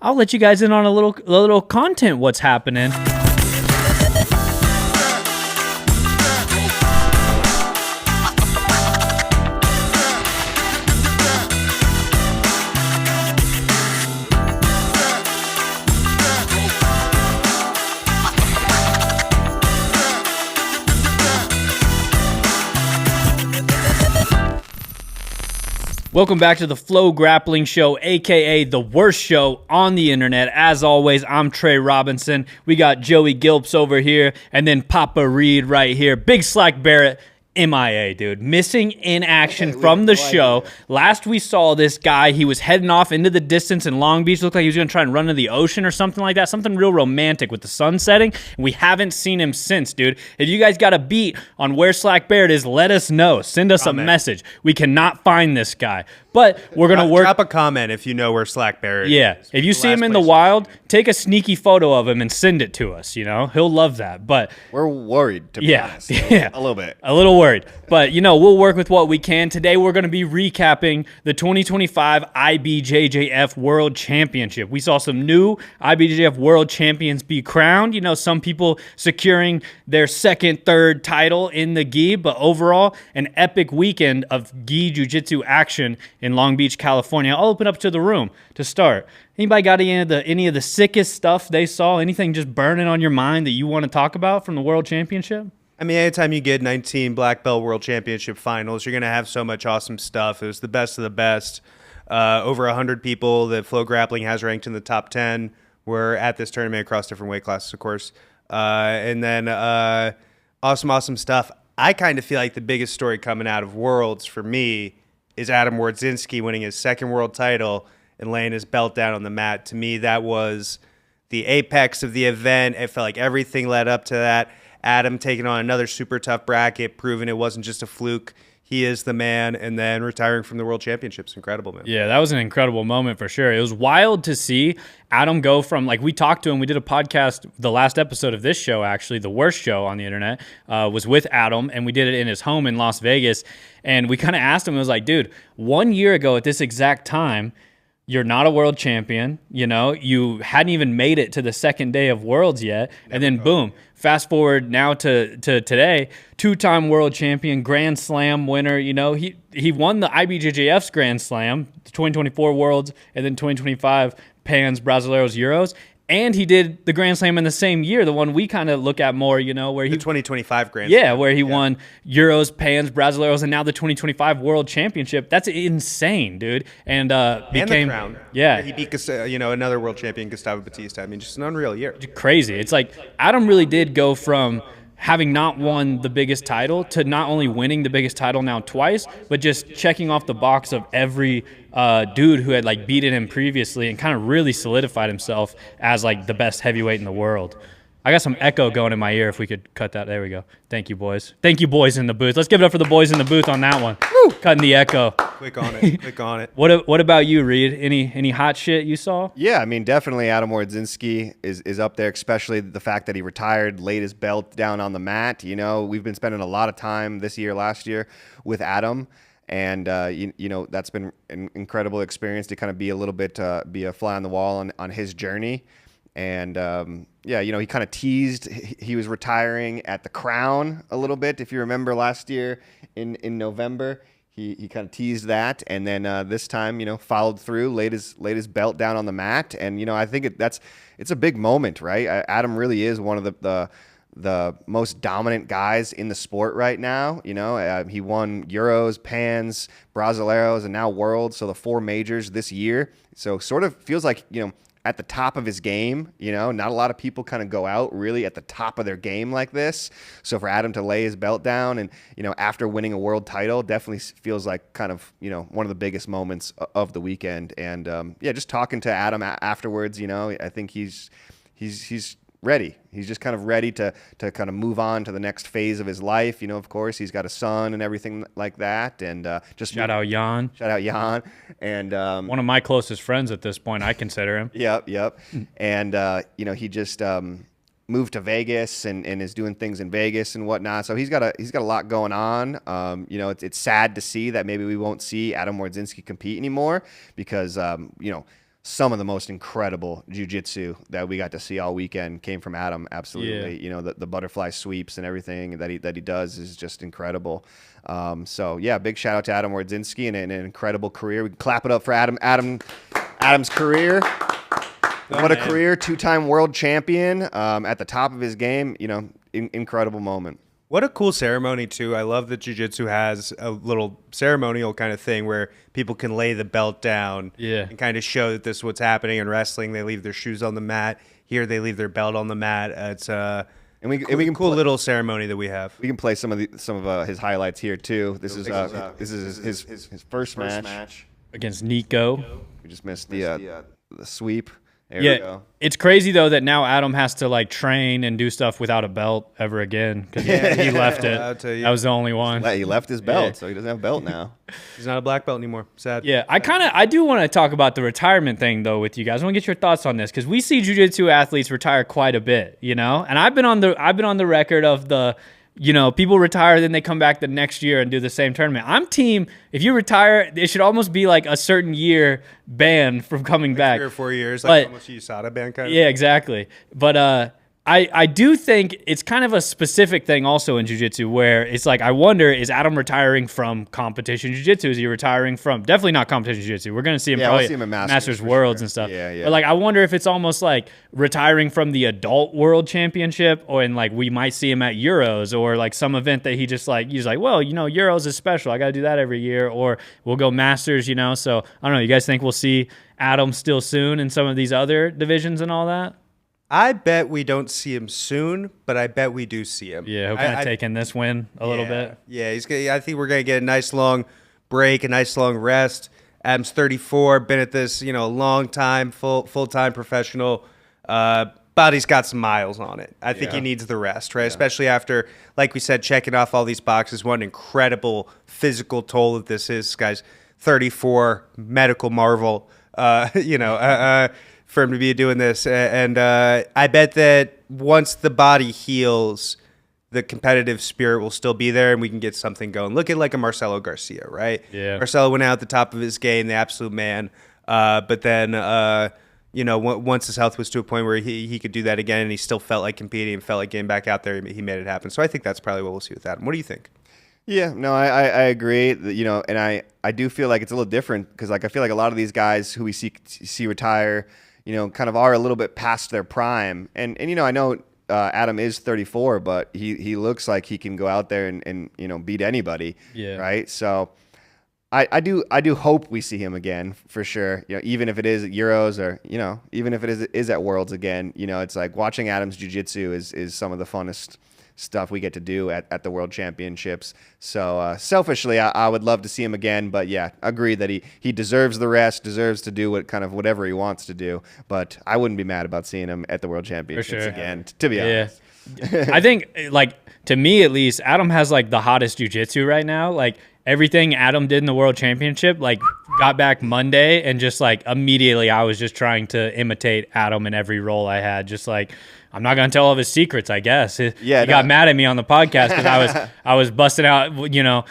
I'll let you guys in on a little content what's happening. Welcome back to the FloGrappling Show, a.k.a. the worst show on the internet. As always, I'm Trey Robinson. We got Joey Gilps over here, and then Papa Reed right here. Big Slack Barrett, MIA, dude. Missing in action from the show. Last we saw this guy, he was heading off into the distance in Long Beach. Looked like he was going to try and run into the ocean or something like that. Something real romantic with the sun setting. And we haven't seen him since, dude. If you guys got a beat on where Slack Barrett is, let us know. Send us a message. We cannot find this guy. But we're going to work. Drop a comment if you know where Slack Barrett is. Yeah. If you see him in the wild, take a sneaky photo of him and send it to us, you know? He'll love that. But we're worried, to be honest. Yeah. A little bit. A little worried. But, you know, we'll work with what we can. Today we're going to be recapping the 2025 IBJJF World Championship. We saw some new IBJJF World Champions be crowned. You know, some people securing their second, third title in the gi. But overall, an epic weekend of gi jiu-jitsu action in Long Beach, California. I'll open up to the room to start. Anybody got any of the sickest stuff they saw? Anything just burning on your mind that you want to talk about from the World Championship? I mean, anytime you get 19 Black Belt World Championship finals, you're going to have so much awesome stuff. It was the best of the best. Over 100 people that FloGrappling has ranked in the top 10 were at this tournament across different weight classes, of course. And then awesome stuff. I kind of feel like the biggest story coming out of Worlds for me is Adam Wardzinski winning his second world title and laying his belt down on the mat. To me, that was the apex of the event. It felt like everything led up to that. Adam taking on another super tough bracket, proving it wasn't just a fluke. He is the man, and then retiring from the World Championships. Incredible, man. Yeah, that was an incredible moment for sure. It was wild to see Adam go from, like, we talked to him. We did a podcast, the last episode of this show, actually, the worst show on the internet, was with Adam, and we did it in his home in Las Vegas. And we kind of asked him, it was like, dude, 1 year ago at this exact time, you're not a world champion, you know, you hadn't even made it to the second day of Worlds yet. And then boom, fast forward now to today, two-time world champion, Grand Slam winner. You know, he won the IBJJF's Grand Slam, the 2024 Worlds, and then 2025 Pans, Brasileiros, Euros. And he did the Grand Slam in the same year, the one we kind of look at more, you know, where he... The 2025 Grand Slam. Yeah, where he won Euros, Pans, Brasileiros, and now the 2025 World Championship. That's insane, dude. And became... the crown. Yeah. He beat, another world champion, Gustavo Batista. I mean, just an unreal year. Crazy. It's like Adam really did go from having not won the biggest title to not only winning the biggest title now twice, but just checking off the box of every dude who had like beaten him previously and kind of really solidified himself as like the best heavyweight in the world. I got some echo going in my ear. If we could cut that. There we go. Thank you, boys. Thank you, boys in the booth. Let's give it up for the boys in the booth on that one. Woo! Cutting the echo. Click on it. Click on it. What about you, Reed? Any hot shit you saw? Yeah, I mean, definitely Adam Wardzinski is up there, especially the fact that he retired, laid his belt down on the mat. You know, we've been spending a lot of time this year, last year, with Adam. And, you know, that's been an incredible experience to kind of be a little bit, be a fly on the wall on his journey. And, yeah, you know, he kind of teased he was retiring at the Crown a little bit. If you remember last year in November, he kind of teased that. And then this time, you know, followed through, laid his belt down on the mat. And, you know, I think it's a big moment, right? Adam really is one of the most dominant guys in the sport right now. You know, he won Euros, Pans, Brasileiros, and now Worlds. So the 4 majors this year. So sort of feels like, you know, at the top of his game. You know, not a lot of people kind of go out really at the top of their game like this. So for Adam to lay his belt down and, you know, after winning a world title, definitely feels like kind of, you know, one of the biggest moments of the weekend. And yeah, just talking to Adam afterwards, you know, I think he's ready. He's just kind of ready to kind of move on to the next phase of his life. You know, of course, he's got a son and everything like that. And just shout out Jan. And one of my closest friends at this point, I consider him. Yep. And you know, he just moved to Vegas and is doing things in Vegas and whatnot. So he's got a lot going on. You know, it's sad to see that maybe we won't see Adam Wardzinski compete anymore because you know, some of the most incredible jiu-jitsu that we got to see all weekend came from Adam. Absolutely. Yeah. You know, the butterfly sweeps and everything that he does is just incredible. So yeah, big shout out to Adam Wardzinski and an incredible career. We can clap it up for Adam's career. What a career, 2-time world champion, at the top of his game, you know, incredible moment. What a cool ceremony, too. I love that jiu-jitsu has a little ceremonial kind of thing where people can lay the belt down and kind of show that this is what's happening. In wrestling, they leave their shoes on the mat. Here, they leave their belt on the mat. It's a cool little ceremony that we have. We can play some of his highlights here, too. This is his first match against Nico. We just missed the sweep. There we go. It's crazy though that now Adam has to like train and do stuff without a belt ever again because he left it. That was the only one. He left his belt, so he doesn't have a belt now. He's not a black belt anymore. Sad. Yeah, I do want to talk about the retirement thing though with you guys. I want to get your thoughts on this because we see jiu-jitsu athletes retire quite a bit, you know. And I've been on the record of the. You know, people retire, then they come back the next year and do the same tournament. I'm team, if you retire, it should almost be like a certain year ban from coming back. 3 or 4 years, like almost a USADA ban kind of. Yeah, exactly. But I do think it's kind of a specific thing also in jiu-jitsu where it's like, I wonder, is Adam retiring from competition jiu-jitsu? Is he retiring from, definitely not competition jiu-jitsu. We're going to see him probably we'll see him at Masters Worlds sure. and stuff. Yeah. But like, I wonder if it's almost like retiring from the adult world championship and like we might see him at Euros or like some event that he's like, well, you know, Euros is special. I got to do that every year. Or we'll go Masters, you know? So I don't know. You guys think we'll see Adam still soon in some of these other divisions and all that? I bet we don't see him soon, but I bet we do see him. Yeah, he'll kind of take in this win a little bit. Yeah, I think we're going to get a nice long break, a nice long rest. Adam's 34, been at this, you know, a long time, full-time professional. Body's got some miles on it. I think he needs the rest, right? Yeah. Especially after, like we said, checking off all these boxes. What an incredible physical toll that this is. This guy's 34, medical marvel, for him to be doing this. And I bet that once the body heals, the competitive spirit will still be there and we can get something going. Look at like a Marcelo Garcia, right? Yeah. Marcelo went out at the top of his game, the absolute man. But then, once his health was to a point where he could do that again and he still felt like competing and felt like getting back out there, he made it happen. So I think that's probably what we'll see with Adam. What do you think? Yeah, no, I agree. You know, and I do feel like it's a little different because like I feel like a lot of these guys who we see retire, you know, kind of are a little bit past their prime. And you know, I know Adam is 34, but he looks like he can go out there and you know, beat anybody. Yeah. Right. So I do hope we see him again for sure. You know, even if it is at Euros or, you know, even if it is at Worlds again, you know, it's like watching Adam's jiu-jitsu is some of the funnest stuff we get to do at the World Championships. So selfishly, I would love to see him again. But yeah, agree that he deserves the rest, deserves to do whatever he wants to do. But I wouldn't be mad about seeing him at the World Championships again, to be honest. I think, like, to me at least, Adam has like the hottest jiu-jitsu right now. Like everything Adam did in the World Championship, like got back Monday and just like immediately I was just trying to imitate Adam in every role I had. Just like, I'm not going to tell all of his secrets, I guess. He got mad at me on the podcast because I was busting out, you know.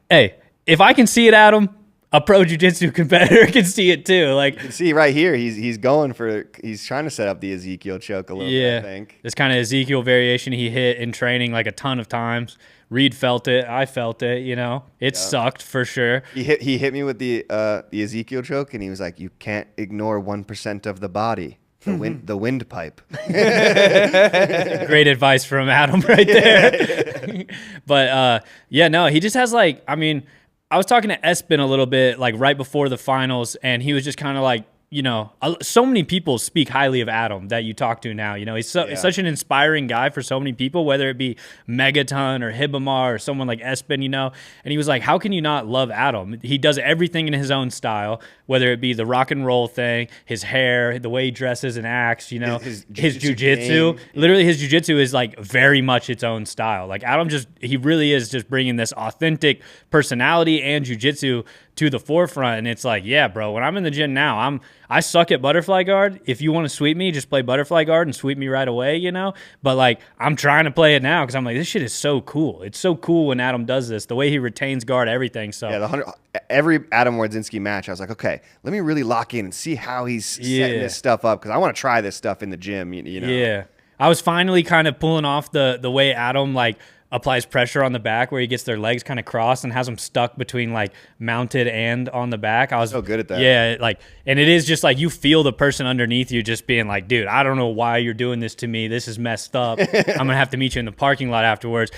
Hey, if I can see it, Adam, a pro jiu-jitsu competitor can see it too. Like, you can see right here, he's trying to set up the Ezekiel choke a little bit, I think. This kind of Ezekiel variation he hit in training like a ton of times. Reed felt it. I felt it, you know. It sucked for sure. He hit me with the Ezekiel choke, and he was like, you can't ignore 1% of the body. The windpipe. Great advice from Adam right there. But he just has like, I mean, I was talking to Espen a little bit like right before the finals, and he was just kind of like, you know, so many people speak highly of Adam that you talk to now. You know, he's such an inspiring guy for so many people, whether it be Megaton or Hibamar or someone like Espen, you know. And he was like, how can you not love Adam? He does everything in his own style, whether it be the rock and roll thing, his hair, the way he dresses and acts, you know, his jiu-jitsu. Literally, his jiu-jitsu is like very much its own style. Like Adam he really is just bringing this authentic personality and jiu-jitsu to the forefront. And it's like, yeah, bro, when I'm in the gym now, I suck at butterfly guard. If you want to sweep me, just play butterfly guard and sweep me right away, you know? But like, I'm trying to play it now because I'm like, this shit is so cool. It's so cool when Adam does this, the way he retains guard, everything. So yeah, every Adam Wardzinski match, I was like, okay, let me really lock in and see how he's setting this stuff up because I want to try this stuff in the gym, you know? Yeah. I was finally kind of pulling off the way Adam like applies pressure on the back where he gets their legs kind of crossed and has them stuck between like mounted and on the back. I was so good at that. Yeah, like, and it is just like you feel the person underneath you just being like, dude, I don't know why you're doing this to me. This is messed up. I'm gonna have to meet you in the parking lot afterwards.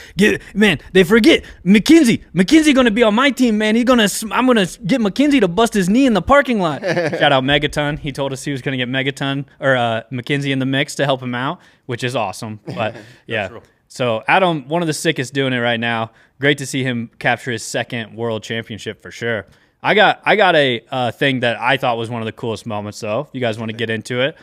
Man, they forget McKenzie gonna be on my team, man. I'm gonna get McKenzie to bust his knee in the parking lot. Shout out Megaton. He told us he was gonna get Megaton or McKenzie in the mix to help him out, which is awesome. But yeah. So Adam, one of the sickest doing it right now. Great to see him capture his second world championship for sure. I got a thing that I thought was one of the coolest moments, though. If you guys want to get into it,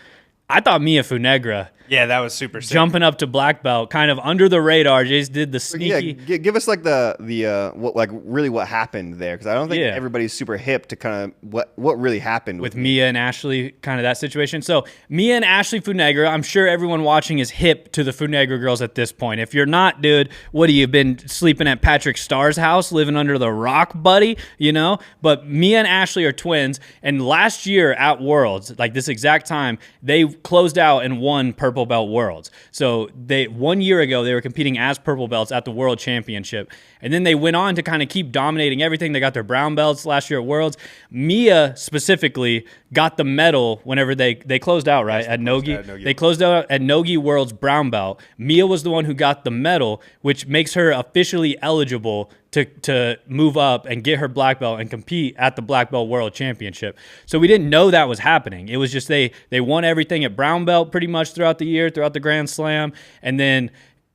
I thought Mia Fenegger. Yeah, that was super sick. Jumping up to black belt, kind of under the radar. Jace did the sneaky. Yeah, give us like what happened there, because I don't think everybody's super hip to kind of what really happened with Mia and Ashley, kind of that situation. So Mia and Ashley Fenegger, I'm sure everyone watching is hip to the Fenegger girls at this point. If you're not, dude, what have you been sleeping at Patrick Starr's house, living under the rock, buddy? You know. But Mia and Ashley are twins, and last year at Worlds, like this exact time, they closed out and won purple belt worlds. So 1 year ago they were competing as purple belts at the World Championship, and then they went on to kind of keep dominating everything. They got their brown belts last year at Worlds. Mia specifically got the medal whenever they closed out, right? At Nogi. They closed out at Nogi Worlds brown belt. Mia was the one who got the medal, which makes her officially eligible to move up and get her black belt and compete at the Black Belt World Championship. So we didn't know that was happening. It was just they won everything at brown belt pretty much throughout the year, throughout the Grand Slam. And then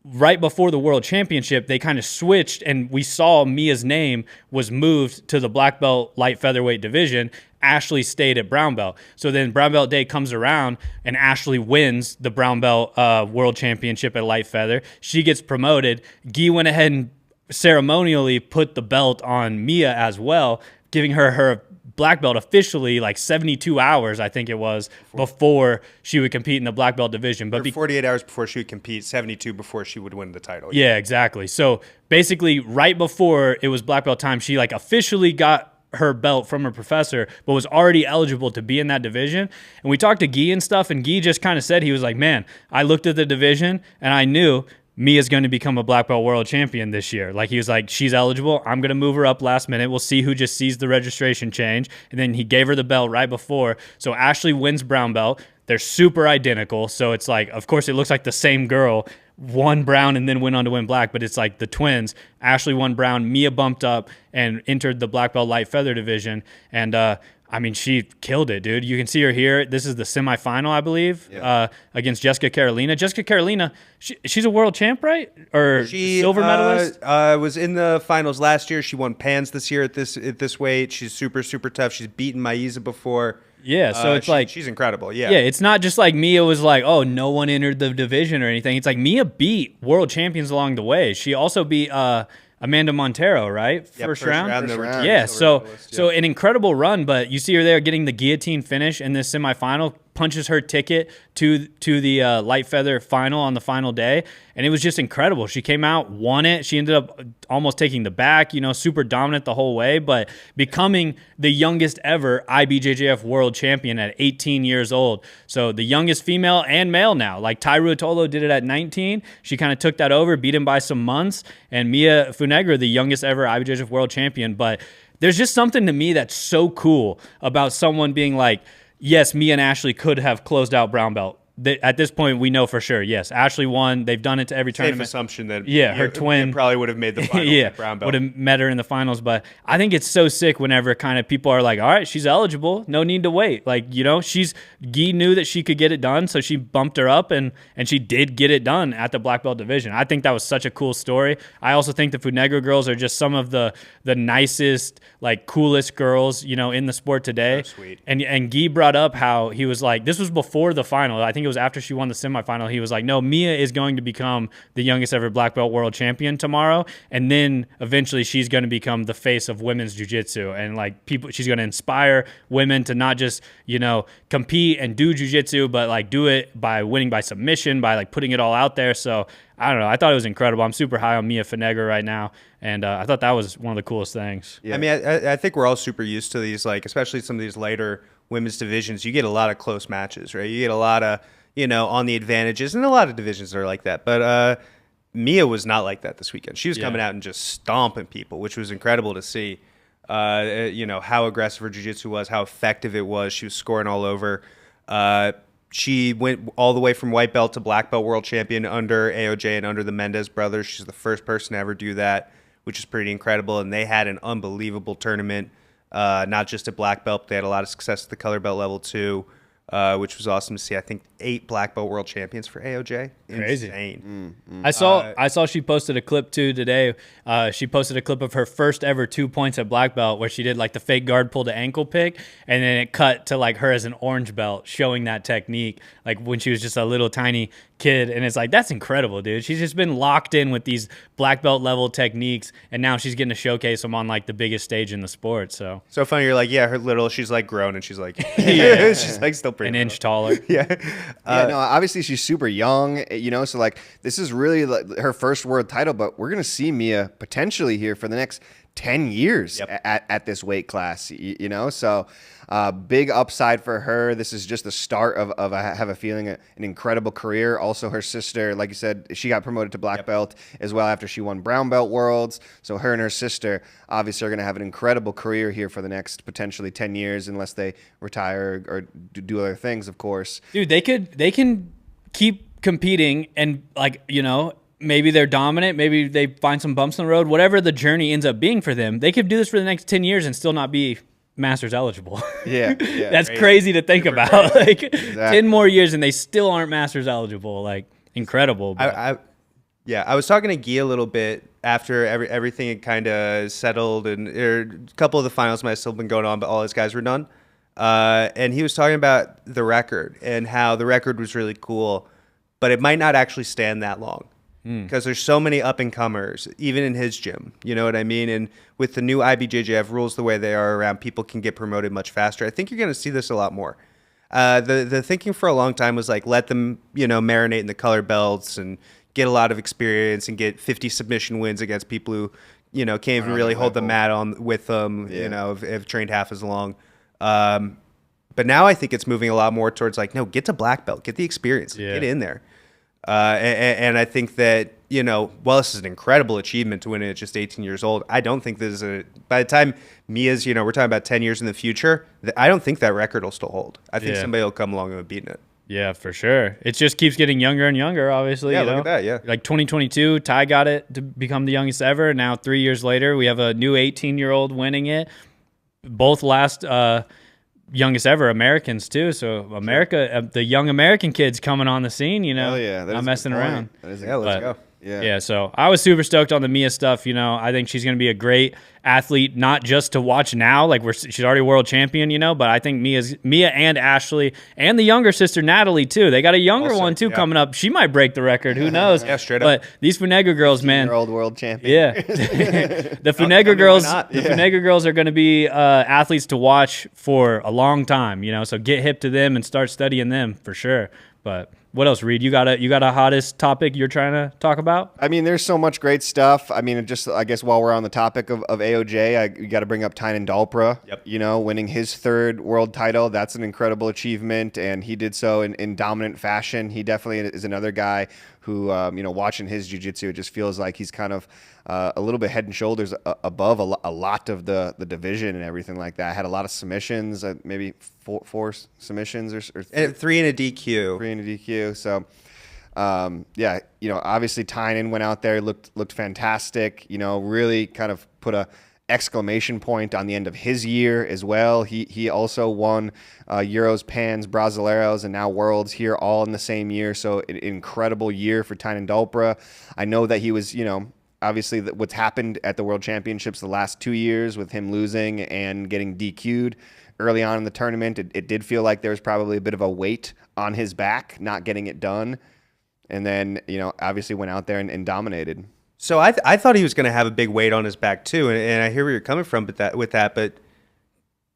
right before the World Championship, they kind of switched, and we saw Mia's name was moved to the black belt light featherweight division. Ashley stayed at brown belt. So then brown belt day comes around, and Ashley wins the brown belt World Championship at light feather. She gets promoted. Guy went ahead and ceremonially put the belt on Mia as well, giving her black belt officially like 72 hours, I think it was, before she would compete in the black belt division. But 48 hours before she would compete, 72 before she would win the title. Yeah, exactly. So basically right before it was black belt time, she like officially got her belt from her professor, but was already eligible to be in that division. And we talked to Guy and stuff, and Guy just kind of said, he was like, man, I looked at the division and I knew Mia's going to become a black belt world champion this year. Like, he was like, she's eligible. I'm going to move her up last minute. We'll see who just sees the registration change. And then he gave her the belt right before. So Ashley wins brown belt. They're super identical. So it's like, of course, it looks like the same girl won brown and then went on to win black, but it's like the twins. Ashley won brown. Mia bumped up and entered the black belt light feather division. And, I mean, she killed it, dude. You can see her here. This is the semifinal, I believe, against Jessica Carolina. Jessica Carolina, she's a world champ, right? Or silver medalist? Was in the finals last year. She won Pans this year at this weight. She's super, super tough. She's beaten Maiza before. Yeah, so it's like she's incredible. Yeah, it's not just like Mia was like, oh, no one entered the division or anything. It's like Mia beat world champions along the way. She also beat Amanda Montero, right? First round. Yeah, so an incredible run, but you see her there getting the guillotine finish in this semifinal, punches her ticket to the light feather final on the final day, and it was just incredible. She came out, won it. She ended up almost taking the back, super dominant the whole way, but becoming the youngest ever IBJJF World Champion at 18 years old. So the youngest female and male now. Like Tyru Atolo did it at 19. She kind of took that over, beat him by some months, and Mia Fenegger, the youngest ever IBJJF World Champion. But there's just something to me that's so cool about someone being like, yes, Mia and Ashley could have closed out brown belt. At this point, we know for sure. Yes, Ashley won. They've done it to every tournament. Safe assumption that her twin probably would have made the finals. Brown belt would have met her in the finals. But I think it's so sick whenever kind of people are like, all right, she's eligible. No need to wait. Like, Guy knew that she could get it done, so she bumped her up, and she did get it done at the black belt division. I think that was such a cool story. I also think the Fenegger girls are just some of the nicest, like, coolest girls, in the sport today. So sweet. And Guy brought up how he was like, this was before the final. I think it was after she won the semifinal, he was like, no, Mia is going to become the youngest ever black belt world champion tomorrow. And then eventually she's going to become the face of women's jiu-jitsu. And like she's going to inspire women to not just, compete and do jiu-jitsu, but like do it by winning by submission, by like putting it all out there. So I don't know. I thought it was incredible. I'm super high on Mia Fenegger right now. And I thought that was one of the coolest things. Yeah. I mean, I think we're all super used to these, like, especially some of these later women's divisions. You get a lot of close matches, right? You get a lot of, on the advantages, and a lot of divisions are like that. But Mia was not like that this weekend. She was coming out and just stomping people, which was incredible to see. How aggressive her jiu-jitsu was, how effective it was. She was scoring all over. She went all the way from white belt to black belt world champion under AOJ and under the Mendes brothers. She's the first person to ever do that, which is pretty incredible. And they had an unbelievable tournament, not just at black belt. They had a lot of success at the color belt level too, which was awesome to see. I think 8 black belt world champions for AOJ. Crazy. Insane. I saw she posted a clip too today. She posted a clip of her first ever 2 points at black belt where she did like the fake guard pull to ankle pick, and then it cut to like her as an orange belt showing that technique like when she was just a little tiny kid. And it's like, that's incredible, dude. She's just been locked in with these black belt level techniques, and now she's getting to showcase them on like the biggest stage in the sport. So funny. You're like, yeah, her little, she's like grown, and she's like, she's like still pretty an inch taller. No, obviously she's super young, so like this is really like her first world title, but we're going to see Mia potentially here for the next 10 years at this weight class, so big upside for her. This is just the start of I have a feeling, an incredible career. Also, her sister, like you said, she got promoted to black belt as well after she won brown belt worlds. So her and her sister obviously are going to have an incredible career here for the next potentially 10 years, unless they retire or do other things, of course. Dude, they can keep competing and maybe they're dominant, maybe they find some bumps in the road, whatever the journey ends up being for them. They could do this for the next 10 years and still not be Masters eligible. Yeah. That's crazy to think about. Like exactly. 10 more years and they still aren't Masters eligible. Like incredible. I was talking to Guy a little bit after everything had kind of settled, and a couple of the finals might have still been going on, but all his guys were done. And he was talking about the record and how the record was really cool, but it might not actually stand that long. Because there's so many up-and-comers, even in his gym. You know what I mean? And with the new IBJJF rules the way they are around, people can get promoted much faster. I think you're going to see this a lot more. The thinking for a long time was like, let them, marinate in the color belts and get a lot of experience and get 50 submission wins against people who, can't even really hold the mat on with them, have trained half as long. But now I think it's moving a lot more towards like, no, get to black belt, get the experience, get in there. And I think that, while this is an incredible achievement to win it at just 18 years old, I don't think this is by the time Mia's, we're talking about 10 years in the future, I don't think that record will still hold. I think somebody will come along and have beaten it. Yeah, for sure. It just keeps getting younger and younger, obviously. Yeah, look at that, yeah. Like 2022, Ty got it to become the youngest ever. Now 3 years later, we have a new 18-year-old winning it. Both last youngest ever Americans too, so America, the young American kids coming on the scene, not messing around. Let's go. Yeah, so I was super stoked on the Mia stuff. I think she's going to be a great athlete, not just to watch now, like she's already a world champion, but I think Mia and Ashley and the younger sister Natalie too. They got a younger one too coming up. She might break the record. Who knows? Yeah, straight up. But these Fenegger girls, man, old world champion. Yeah, the Fenegger girls. The Fenegger girls are going to be athletes to watch for a long time. So get hip to them and start studying them for sure. But what else, Reed? You got a hottest topic you're trying to talk about? I mean, there's so much great stuff. I mean, I guess while we're on the topic of AOJ, you got to bring up Tynan Dalpra. Yep. Winning his 3rd world title. That's an incredible achievement, and he did so in dominant fashion. He definitely is another guy who, watching his jiu-jitsu, it just feels like he's kind of a little bit head and shoulders above a lot of the division and everything like that. Had a lot of submissions, maybe four submissions or 3 and a DQ. 3 and a DQ. So, obviously Tynan went out there, looked fantastic. Really kind of put a exclamation point on the end of his year as well. He also won Euros, Pans, Brasileiros, and now Worlds here all in the same year. So an incredible year for Tynan Dalpra. I know that he was, obviously what's happened at the World Championships the last 2 years with him losing and getting DQ'd early on in the tournament, it did feel like there was probably a bit of a weight on his back, not getting it done. And then, obviously went out there and dominated. So I thought he was going to have a big weight on his back too, and I hear where you're coming from with that. But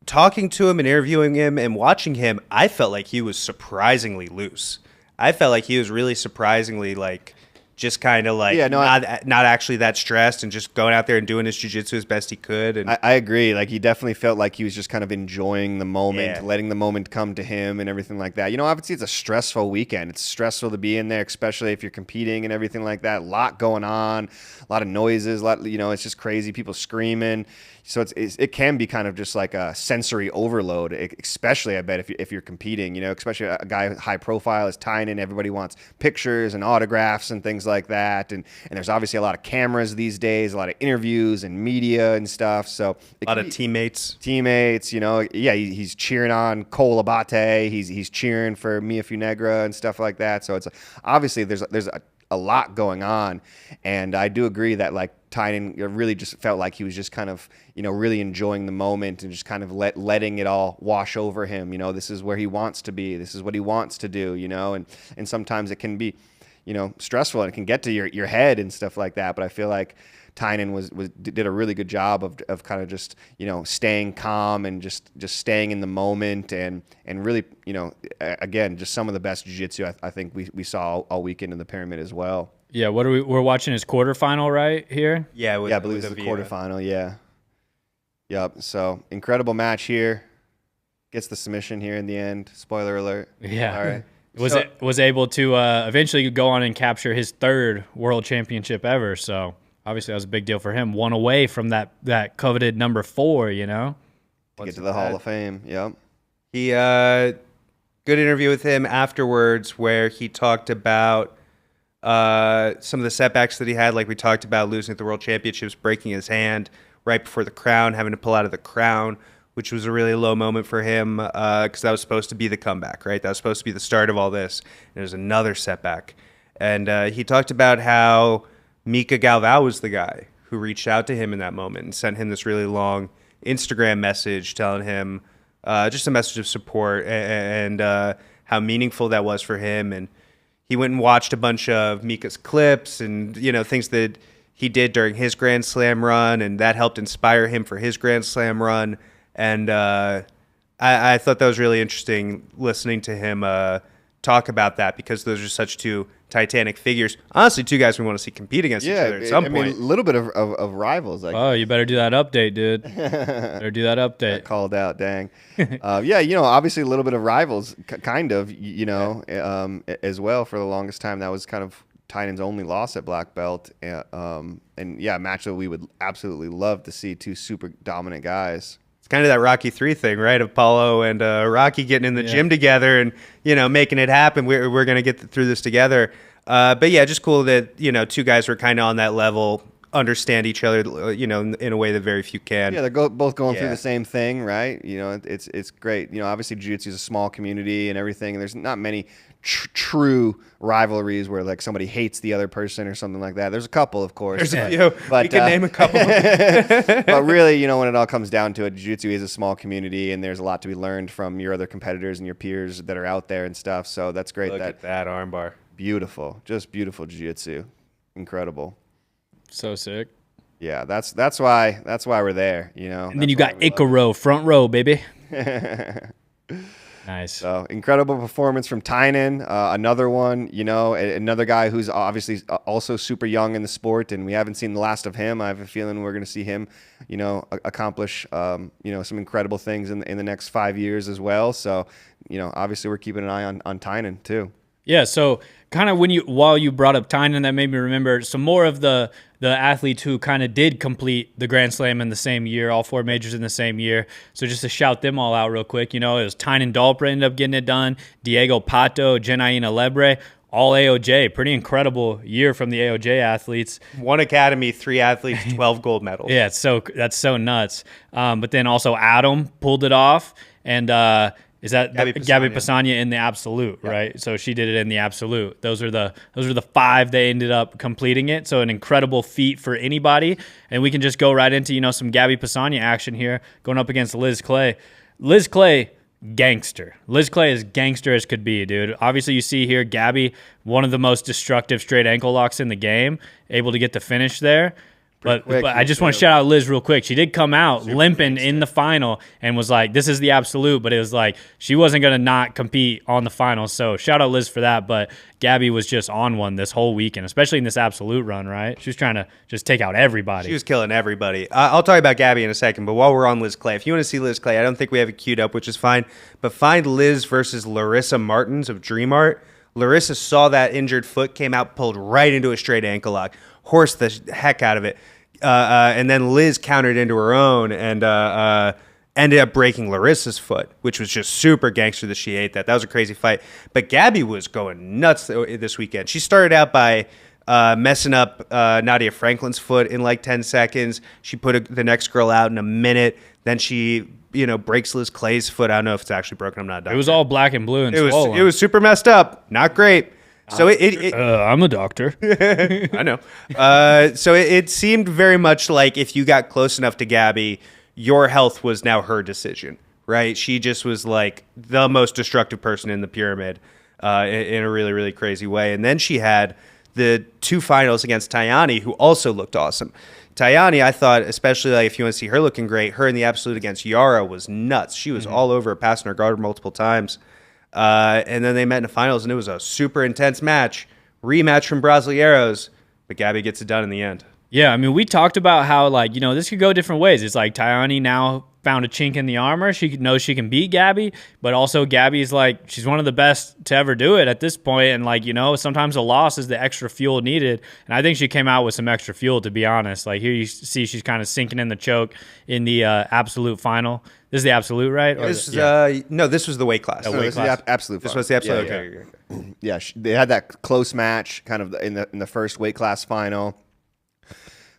talking to him and interviewing him and watching him, I felt like he was surprisingly loose. I felt like he was really surprisingly just kind of not actually that stressed and just going out there and doing his jiu-jitsu as best he could. And I agree. He definitely felt like he was just kind of enjoying the moment, letting the moment come to him and everything like that. Obviously it's a stressful weekend. It's stressful to be in there, especially if you're competing and everything like that. A lot going on, a lot of noises, it's just crazy, people screaming. So it can be kind of just like a sensory overload, especially I bet if you're competing, especially a guy high profile is Tynan. Everybody wants pictures and autographs and things like that. And there's obviously a lot of cameras these days, a lot of interviews and media and stuff. So a lot of teammates, he's cheering on Cole Abate. He's cheering for Mia Funegra and stuff like that. So it's obviously there's a lot going on. And I do agree that Tynan really just felt like he was just kind of, really enjoying the moment and just kind of letting it all wash over him. This is where he wants to be. This is what he wants to do, and sometimes it can be, stressful and it can get to your head and stuff like that. But I feel like Tynan did a really good job of kind of just, staying calm and just staying in the moment and really, again, just some of the best jiu-jitsu I think we saw all weekend in the Pyramid as well. Yeah, we're watching his quarterfinal right here? Yeah, I believe it's the quarterfinal, yeah. Yep, so incredible match here. Gets the submission here in the end. Spoiler alert. Yeah. All right. Was able to eventually go on and capture his third world championship ever, so obviously that was a big deal for him. One away from that coveted number 4, To get to the Hall of Fame, yep. He good interview with him afterwards where he talked about some of the setbacks that he had, like we talked about losing at the World Championships, breaking his hand right before the crown, having to pull out of the crown, which was a really low moment for him because that was supposed to be the comeback, right? That was supposed to be the start of all this. And there's another setback. And he talked about how Mika Galvao was the guy who reached out to him in that moment and sent him this really long Instagram message telling him just a message of support and how meaningful that was for him. And he went and watched a bunch of Mika's clips and, things that he did during his Grand Slam run, and that helped inspire him for his Grand Slam run. And I thought that was really interesting listening to him talk about that because those are such two titanic figures. Honestly, two guys we want to see compete against each other at some point. A little bit of rivals. Oh, you better do that update, dude. Better do that update. Called out, dang. Obviously a little bit of rivals, kind of, as well for the longest time. That was kind of Tynan's only loss at black belt. A match that we would absolutely love to see, two super dominant guys. Kind of that Rocky 3 thing, right? Apollo and Rocky getting in the gym together and, making it happen. We're going to get through this together. But yeah, just cool that, two guys were kind of on that level, understand each other, in a way that very few can. Yeah, they're both going through the same thing, right? It's great. Obviously jiu-jitsu is a small community and everything, and there's not many true rivalries where somebody hates the other person or something like that. There's a couple, of course. There's a few. But, we can name a couple. But really, when it all comes down to it, jiu-jitsu is a small community, and there's a lot to be learned from your other competitors and your peers that are out there and stuff. So that's great. Look at that armbar. Beautiful. Just beautiful jiu-jitsu. Incredible. So sick. Yeah, that's why we're there, And then you got Icaro, front row, baby. Nice. So incredible performance from Tynan. Another one, another guy who's obviously also super young in the sport, and we haven't seen the last of him. I have a feeling we're going to see him, accomplish, some incredible things in the next 5 years as well. So, obviously we're keeping an eye on Tynan too. Yeah, so kind of while you brought up Tynan, that made me remember some more of the athletes who kind of did complete the Grand Slam in the same year, all 4 majors in the same year. So just to shout them all out real quick, it was Tynan Dalpra ended up getting it done, Diego Pato, Jenaina Lebre, all AOJ. Pretty incredible year from the AOJ athletes. 1 academy, 3 athletes, 12 gold medals. Yeah, that's so nuts. But then also Adam pulled it off, and is that Gabby Paganas in the absolute, right? So she did it in the absolute. Those are the 5 that ended up completing it. So an incredible feat for anybody. And we can just go right into some Gabby Paganas action here, going up against Liz Clay. Liz Clay, gangster. Liz Clay is gangster as could be, dude. Obviously, you see here Gabby, one of the most destructive straight ankle locks in the game, able to get the finish there. But I just want to shout out Liz real quick. She did come out limping in the final and was like, this is the absolute, but it was like she wasn't going to not compete on the final. So shout out Liz for that. But Gabby was just on one this whole weekend, especially in this absolute run, right? She was trying to just take out everybody. She was killing everybody. I'll talk about Gabby in a second, but while we're on Liz Clay, if you want to see Liz Clay, I don't think we have it queued up, which is fine, but find Liz versus Larissa Martins of Dream Art. Larissa saw that injured foot, came out, pulled right into a straight ankle lock, horsed the heck out of it. And then Liz countered into her own and ended up breaking Larissa's foot, which was just super gangster that she ate that. That was a crazy fight. But Gabby was going nuts this weekend. She started out by messing up Nadia Franklin's foot in like 10 seconds. She put the next girl out in a minute. Then she, breaks Liz Clay's foot. I don't know if it's actually broken. I'm not a doctor. It was all black and blue and swollen. It was super messed up. Not great. So I'm a doctor. I know. So it seemed very much like if you got close enough to Gabby, your health was now her decision, right? She just was like the most destructive person in the pyramid in a really, really crazy way. And then she had the 2 finals against Tayani, who also looked awesome. Tayani, I thought, especially like if you want to see her looking great, her in the absolute against Yara was nuts. She was all over, passing her guard multiple times. And then they met in the finals, and it was a super intense match. Rematch from Brasileiros, but Gabby gets it done in the end. Yeah, I mean, we talked about how, like, this could go different ways. It's like Tayani now found a chink in the armor. She knows she can beat Gabby, but also Gabby's like, she's one of the best to ever do it at this point. And like, sometimes a loss is the extra fuel needed. And I think she came out with some extra fuel, to be honest. Like here you see she's kind of sinking in the choke in the absolute final. This is the absolute, right? No, this was the weight class. No, this was the absolute. This was the absolute. Yeah, okay. Yeah, they had that close match kind of in the first weight class final.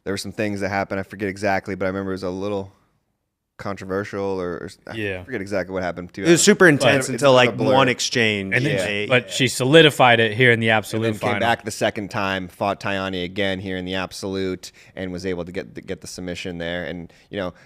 There were some things that happened. I forget exactly, but I remember it was a little controversial I forget exactly what happened to it. It was super intense until like one exchange. And then she solidified it here in the absolute and then final. Came back the second time, fought Tayani again here in the absolute, and was able to get the submission there. And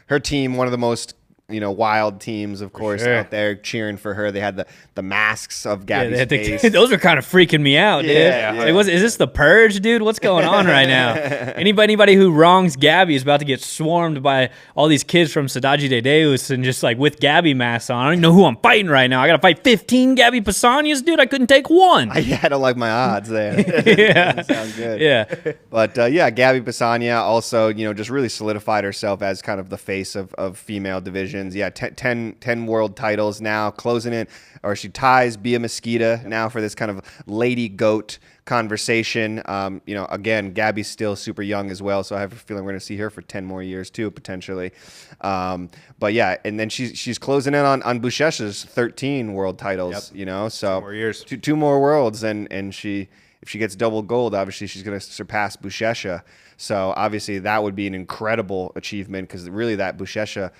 her team, one of the most wild teams, of course, out there cheering for her. They had the masks of Gabby's face. Those were kind of freaking me out, dude. Is this the purge, dude? What's going on right now? Anybody who wrongs Gabby is about to get swarmed by all these kids from Cidade de Deus and just like with Gabby masks on. I don't even know who I'm fighting right now. I got to fight 15 Gabby Paganas, dude. I couldn't take one. I don't like my odds there. Yeah. Sounds good. Yeah. But Gabby Paganas also, just really solidified herself as kind of the face of female division. Yeah, 10 world titles now, closing in, or she ties Bia Mesquita now for this kind of lady goat conversation. Again, Gabby's still super young as well, so I have a feeling we're going to see her for 10 more years too, potentially. But yeah, and then she's closing in on Bushesha's 13 world titles. So 2 more years, 2 more worlds, and if she gets double gold, obviously she's going to surpass Bushesha. So obviously that would be an incredible achievement because really that Bushesha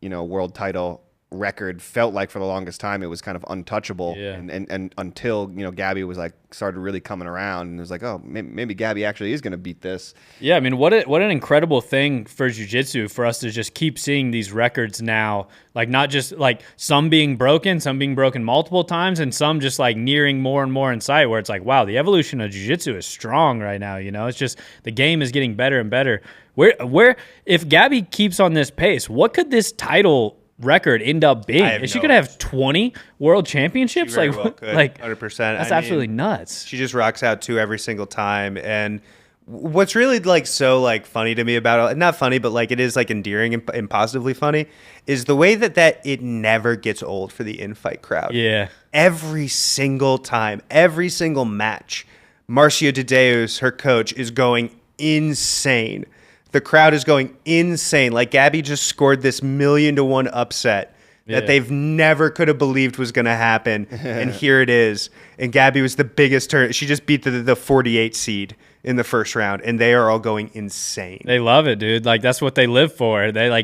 world title record felt like for the longest time it was kind of untouchable, and until Gabby was like started really coming around and it was like, oh, maybe Gabby actually is going to beat this. Yeah, I mean, what an incredible thing for jiu-jitsu for us to just keep seeing these records now, like not just like some being broken multiple times, and some just like nearing more and more in sight, where it's like, wow, the evolution of jiu-jitsu is strong right now. It's just the game is getting better and better. Where if Gabby keeps on this pace, what could this title record end up being? Is she gonna have 20 world championships? She very well could. 100%. That's absolutely nuts. She just rocks out 2 every single time. And what's really like so like funny to me about it, not funny, but like it is like endearing and positively funny, is the way that it never gets old for the in-fight crowd. Yeah. Every single time, every single match, Marcio de Deus, her coach, is going insane. The crowd is going insane. Like Gabby just scored this 1,000,000-to-1 upset that they've never could have believed was going to happen. And here it is. And Gabby was the biggest turn. She just beat the 48 seed in the first round, and they are all going insane. They love it, dude. Like that's what they live for. They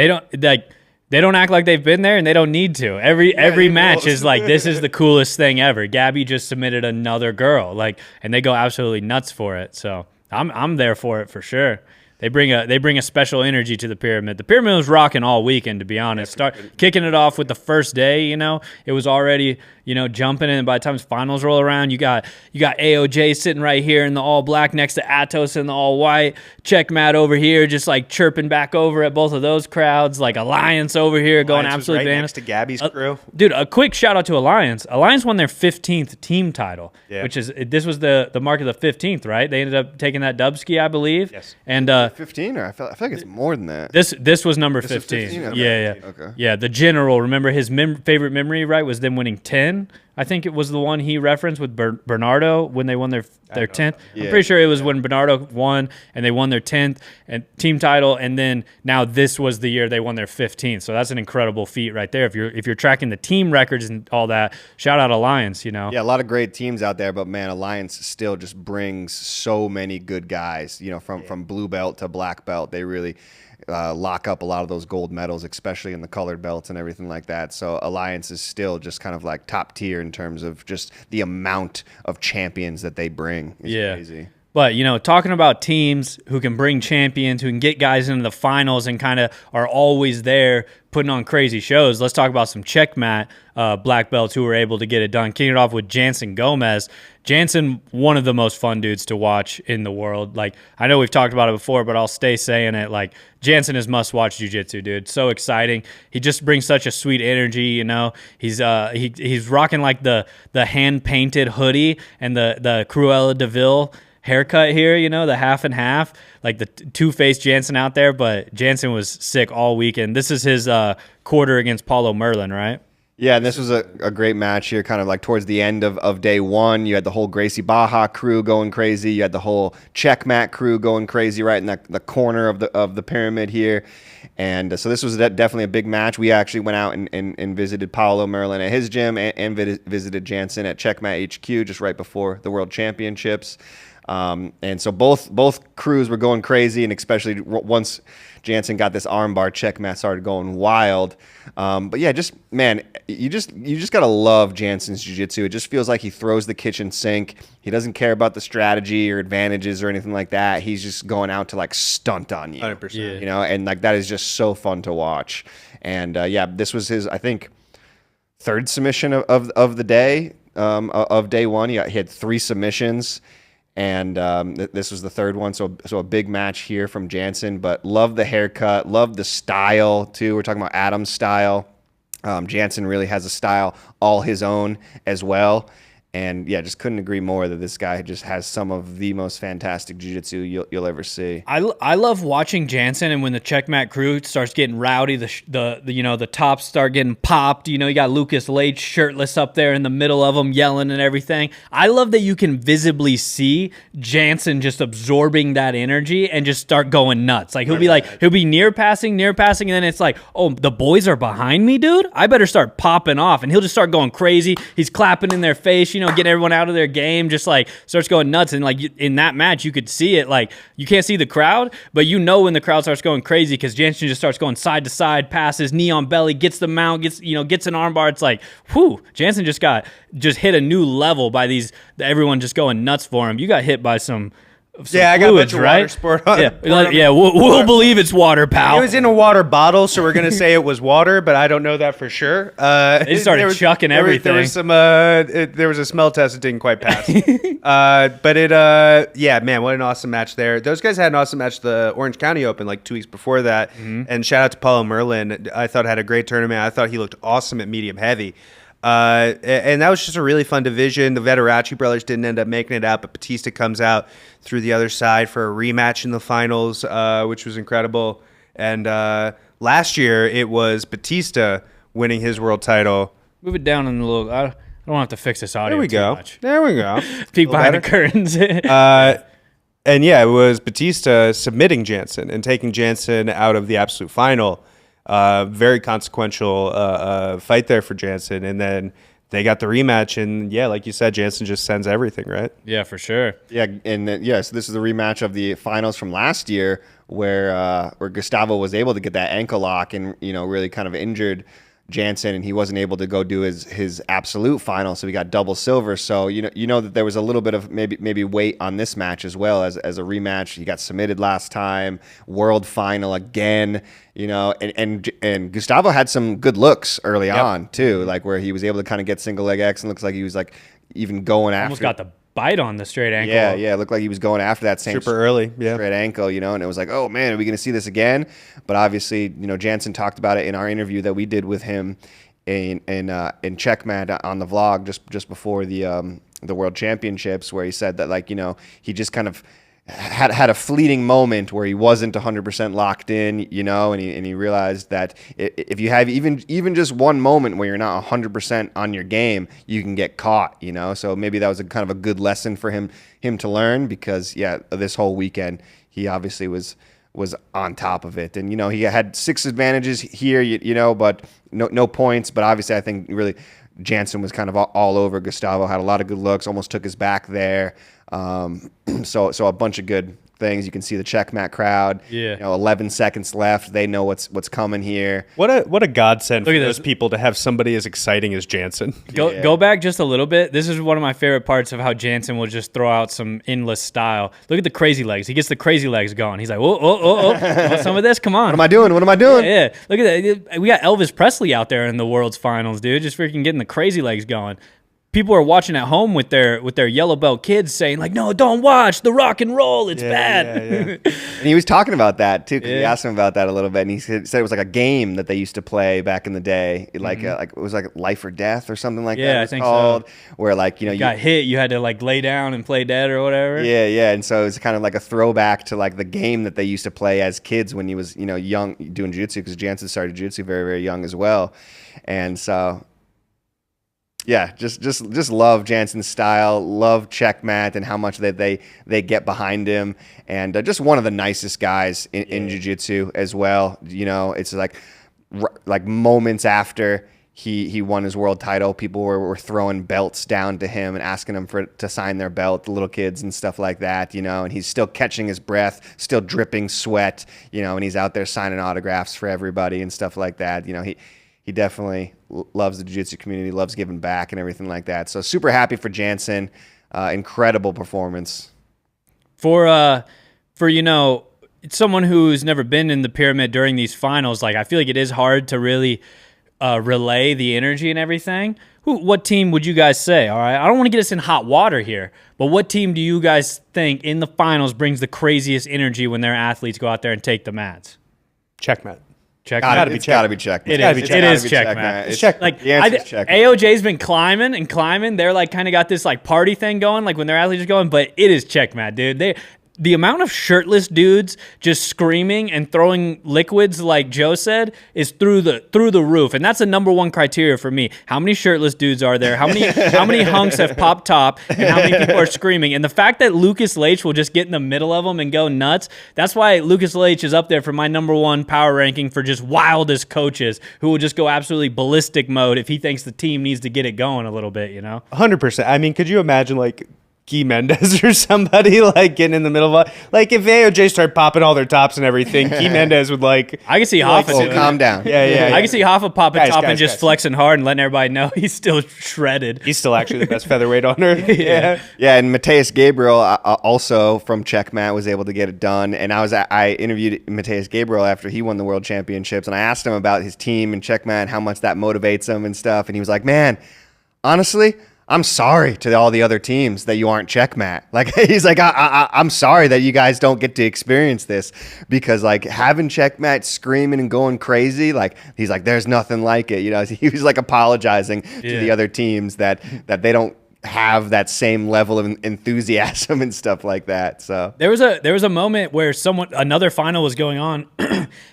don't act like they've been there, and they don't need to. Every match is like, this is the coolest thing ever. Gabby just submitted another girl, and they go absolutely nuts for it. So I'm there for it for sure. They bring a special energy to the pyramid. The pyramid was rocking all weekend, to be honest. Start kicking it off with the first day. It was already jumping, and by the time the finals roll around, you got AOJ sitting right here in the all black next to Atos in the all white. Checkmat over here, just like chirping back over at both of those crowds. Like Alliance over here going absolutely bananas. Next to Gabby's crew. Dude, a quick shout out to Alliance. Alliance won their 15th team title, which is this was the mark of the 15th, right? They ended up taking that Dubski, I believe. Yes. And 15, or I feel like it's more than that. This was number 15. This was 15? Okay. Yeah. Okay. Yeah, the general, remember his favorite memory, right, was them winning 10. I think it was the one he referenced with Bernardo when they won their 10th. I'm pretty sure it was when Bernardo won and they won their 10th and team title, and then now this was the year they won their 15th. So that's an incredible feat right there. If you're tracking the team records and all that, shout out Alliance. Yeah, a lot of great teams out there, but man, Alliance still just brings so many good guys. From blue belt to black belt, they really lock up a lot of those gold medals, especially in the colored belts and everything like that. So Alliance is still just kind of like top tier in terms of just the amount of champions that they bring. It's crazy. But, talking about teams who can bring champions, who can get guys into the finals and kind of are always there putting on crazy shows, let's talk about some checkmat black belts who were able to get it done. Kicking it off with Jansen Gomez. Jansen, one of the most fun dudes to watch in the world. Like, I know we've talked about it before, but I'll stay saying it. Like, Jansen is must-watch jiu-jitsu, dude. So exciting. He just brings such a sweet energy, He's rocking, like, the hand-painted hoodie and the Cruella DeVille haircut here, the half and half, like the two-faced Jansen out there. But Jansen was sick all weekend. This is his quarter against Paulo Merlin, right? Yeah, and this was a great match here, kind of like towards the end of day one. You had the whole Gracie Baja crew going crazy. You had the whole Checkmat crew going crazy right in the corner of the pyramid here. And so this was definitely a big match. We actually went out and visited Paulo Merlin at his gym and visited Jansen at Checkmat HQ just right before the World Championships. And so both crews were going crazy, and especially once Jansen got this armbar, Checkmat started going wild. But yeah, you just gotta love Jansen's jiu-jitsu. It just feels like he throws the kitchen sink. He doesn't care about the strategy or advantages or anything like that. He's just going out to like stunt on you, 100%. and like that is just so fun to watch. And this was his, I think, third submission of the day, of day one. He had 3 submissions. And this was the third one, so a big match here from Jansen. But love the haircut, love the style too. We're talking about Adam's style. Jansen really has a style all his own as well. And yeah, just couldn't agree more that this guy just has some of the most fantastic jiu-jitsu you'll ever see. I love watching Jansen, and when the Checkmat crew starts getting rowdy, the tops start getting popped. You got Lucas Leite shirtless up there in the middle of them yelling and everything. I love that you can visibly see Jansen just absorbing that energy and just start going nuts. Like he'll be near passing, and then it's like, oh, the boys are behind me, dude. I better start popping off, and he'll just start going crazy. He's clapping in their face. Getting everyone out of their game, just like starts going nuts. And like in that match, you could see it. Like you can't see the crowd, but when the crowd starts going crazy because Jansen just starts going side to side, passes, knee on belly, gets the mount, gets an armbar. It's like, whew, Jansen just hit a new level by everyone just going nuts for him. You got hit by some I got fluids, a bunch of right? water sport on. We'll believe it's water, pal. It was in a water bottle, so we're gonna say it was water, but I don't know that for sure. They started chucking everything. There was some. There was a smell test that didn't quite pass. But man, what an awesome match there. Those guys had an awesome match at the Orange County Open like 2 weeks before that, and shout out to Paulo Merlin. I thought had a great tournament. I thought he looked awesome at medium heavy. And that was just a really fun division. The Vetteracci brothers didn't end up making it out, but Batista comes out through the other side for a rematch in the finals, which was incredible. And last year it was Batista winning his world title. Move it down in a little. I don't have to fix this audio. There we go. Peek behind the curtains. And yeah, it was Batista submitting Jansen and taking Jansen out of the absolute final. Very consequential fight there for Jansen, and then they got the rematch, and yeah, like you said, Jansen just sends everything, right? Yeah, for sure. Yeah, and so this is the rematch of the finals from last year, where Gustavo was able to get that ankle lock and really kind of injured Jansen, and he wasn't able to go do his absolute final, so he got double silver. So you know that there was a little bit of maybe weight on this match as well as a rematch. He got submitted last time, world final again. And Gustavo had some good looks early on too, like where he was able to kind of get single leg X, and looks like he was like even going after. Almost got the bite on the straight ankle. Yeah, it looked like he was going after that same super early, straight ankle, and it was like, oh man, are we going to see this again? But obviously, Jansen talked about it in our interview that we did with him in Checkmat on the vlog just before the World Championships, where he said that he just kind of had a fleeting moment where he wasn't 100% locked in, and he realized that if you have even just one moment where you're not 100% on your game, you can get caught, So maybe that was a kind of a good lesson for him to learn, because this whole weekend he obviously was on top of it, and he had 6 advantages here, but no points. But obviously, I think really Jansen was kind of all over Gustavo. Had a lot of good looks, almost took his back there. So a bunch of good things. You can see the Checkmat crowd. Yeah. 11 seconds left. They know what's coming here. What a godsend for those people to have somebody as exciting as Jansen. Go back just a little bit. This is one of my favorite parts of how Jansen will just throw out some endless style. Look at the crazy legs. He gets the crazy legs going. He's like, oh. Want some of this? Come on. What am I doing? Yeah. Look at that. We got Elvis Presley out there in the world's finals, dude. Just freaking getting the crazy legs going. People are watching at home with their yellow belt kids saying like, no, don't watch the rock and roll. It's bad. Yeah. And he was talking about that too, because we asked him about that a little bit, and he said it was like a game that they used to play back in the day, like it was like Life or Death or something like that. Yeah, I think so. Where you got hit, you had to like lay down and play dead or whatever. Yeah, and so it was kind of like a throwback to like the game that they used to play as kids when he was young doing jiu-jitsu, because Jansen started jiu-jitsu very, very young as well, and so. Yeah, just love Jansen's style, love Checkmat and how much they get behind him, and just one of the nicest guys in jiu-jitsu as well. It's like moments after he won his world title, people were throwing belts down to him and asking him to sign their belt, the little kids and stuff like that, and he's still catching his breath, still dripping sweat, and he's out there signing autographs for everybody and stuff like that. He definitely loves the jiu-jitsu community, loves giving back and everything like that. So super happy for Jansen. Incredible performance. For someone who's never been in the pyramid during these finals, I feel like it is hard to really relay the energy and everything. What team would you guys say? All right, I don't want to get us in hot water here, but what team do you guys think in the finals brings the craziest energy when their athletes go out there and take the mats? Checkmat. It's got to be Checkmat. It is Checkmat. It's Checkmat. AOJ's been climbing and climbing. They're kind of got this party thing going, when their athletes are going. But it is Checkmat, dude. The amount of shirtless dudes just screaming and throwing liquids, like Joe said, is through the roof, and that's the number one criteria for me. How many shirtless dudes are there? How many hunks have popped top? And how many people are screaming? And the fact that Lucas Leitch will just get in the middle of them and go nuts. That's why Lucas Leitch is up there for my number one power ranking for just wildest coaches who will just go absolutely ballistic mode if he thinks the team needs to get it going a little bit. 100%. I mean, could you imagine Guy Mendes or somebody getting in the middle of if AOJ started popping all their tops and everything, Guy Mendes would I can see Hoffa calm down. Yeah. I can see Hoffa popping top and just flexing hard and letting everybody know he's still shredded. He's still actually the best featherweight on earth. Yeah, and Mateus Gabriel also from Checkmat was able to get it done. And I interviewed Mateus Gabriel after he won the World Championships, and I asked him about his team and Checkmat and how much that motivates him and stuff. And he was like, "Man, honestly, I'm sorry to all the other teams that you aren't Checkmat." He's like, I'm sorry that you guys don't get to experience this, because having Checkmat screaming and going crazy, he's like, there's nothing like it. He was apologizing to the other teams that they don't have that same level of enthusiasm and stuff like that. So there was a moment where another final was going on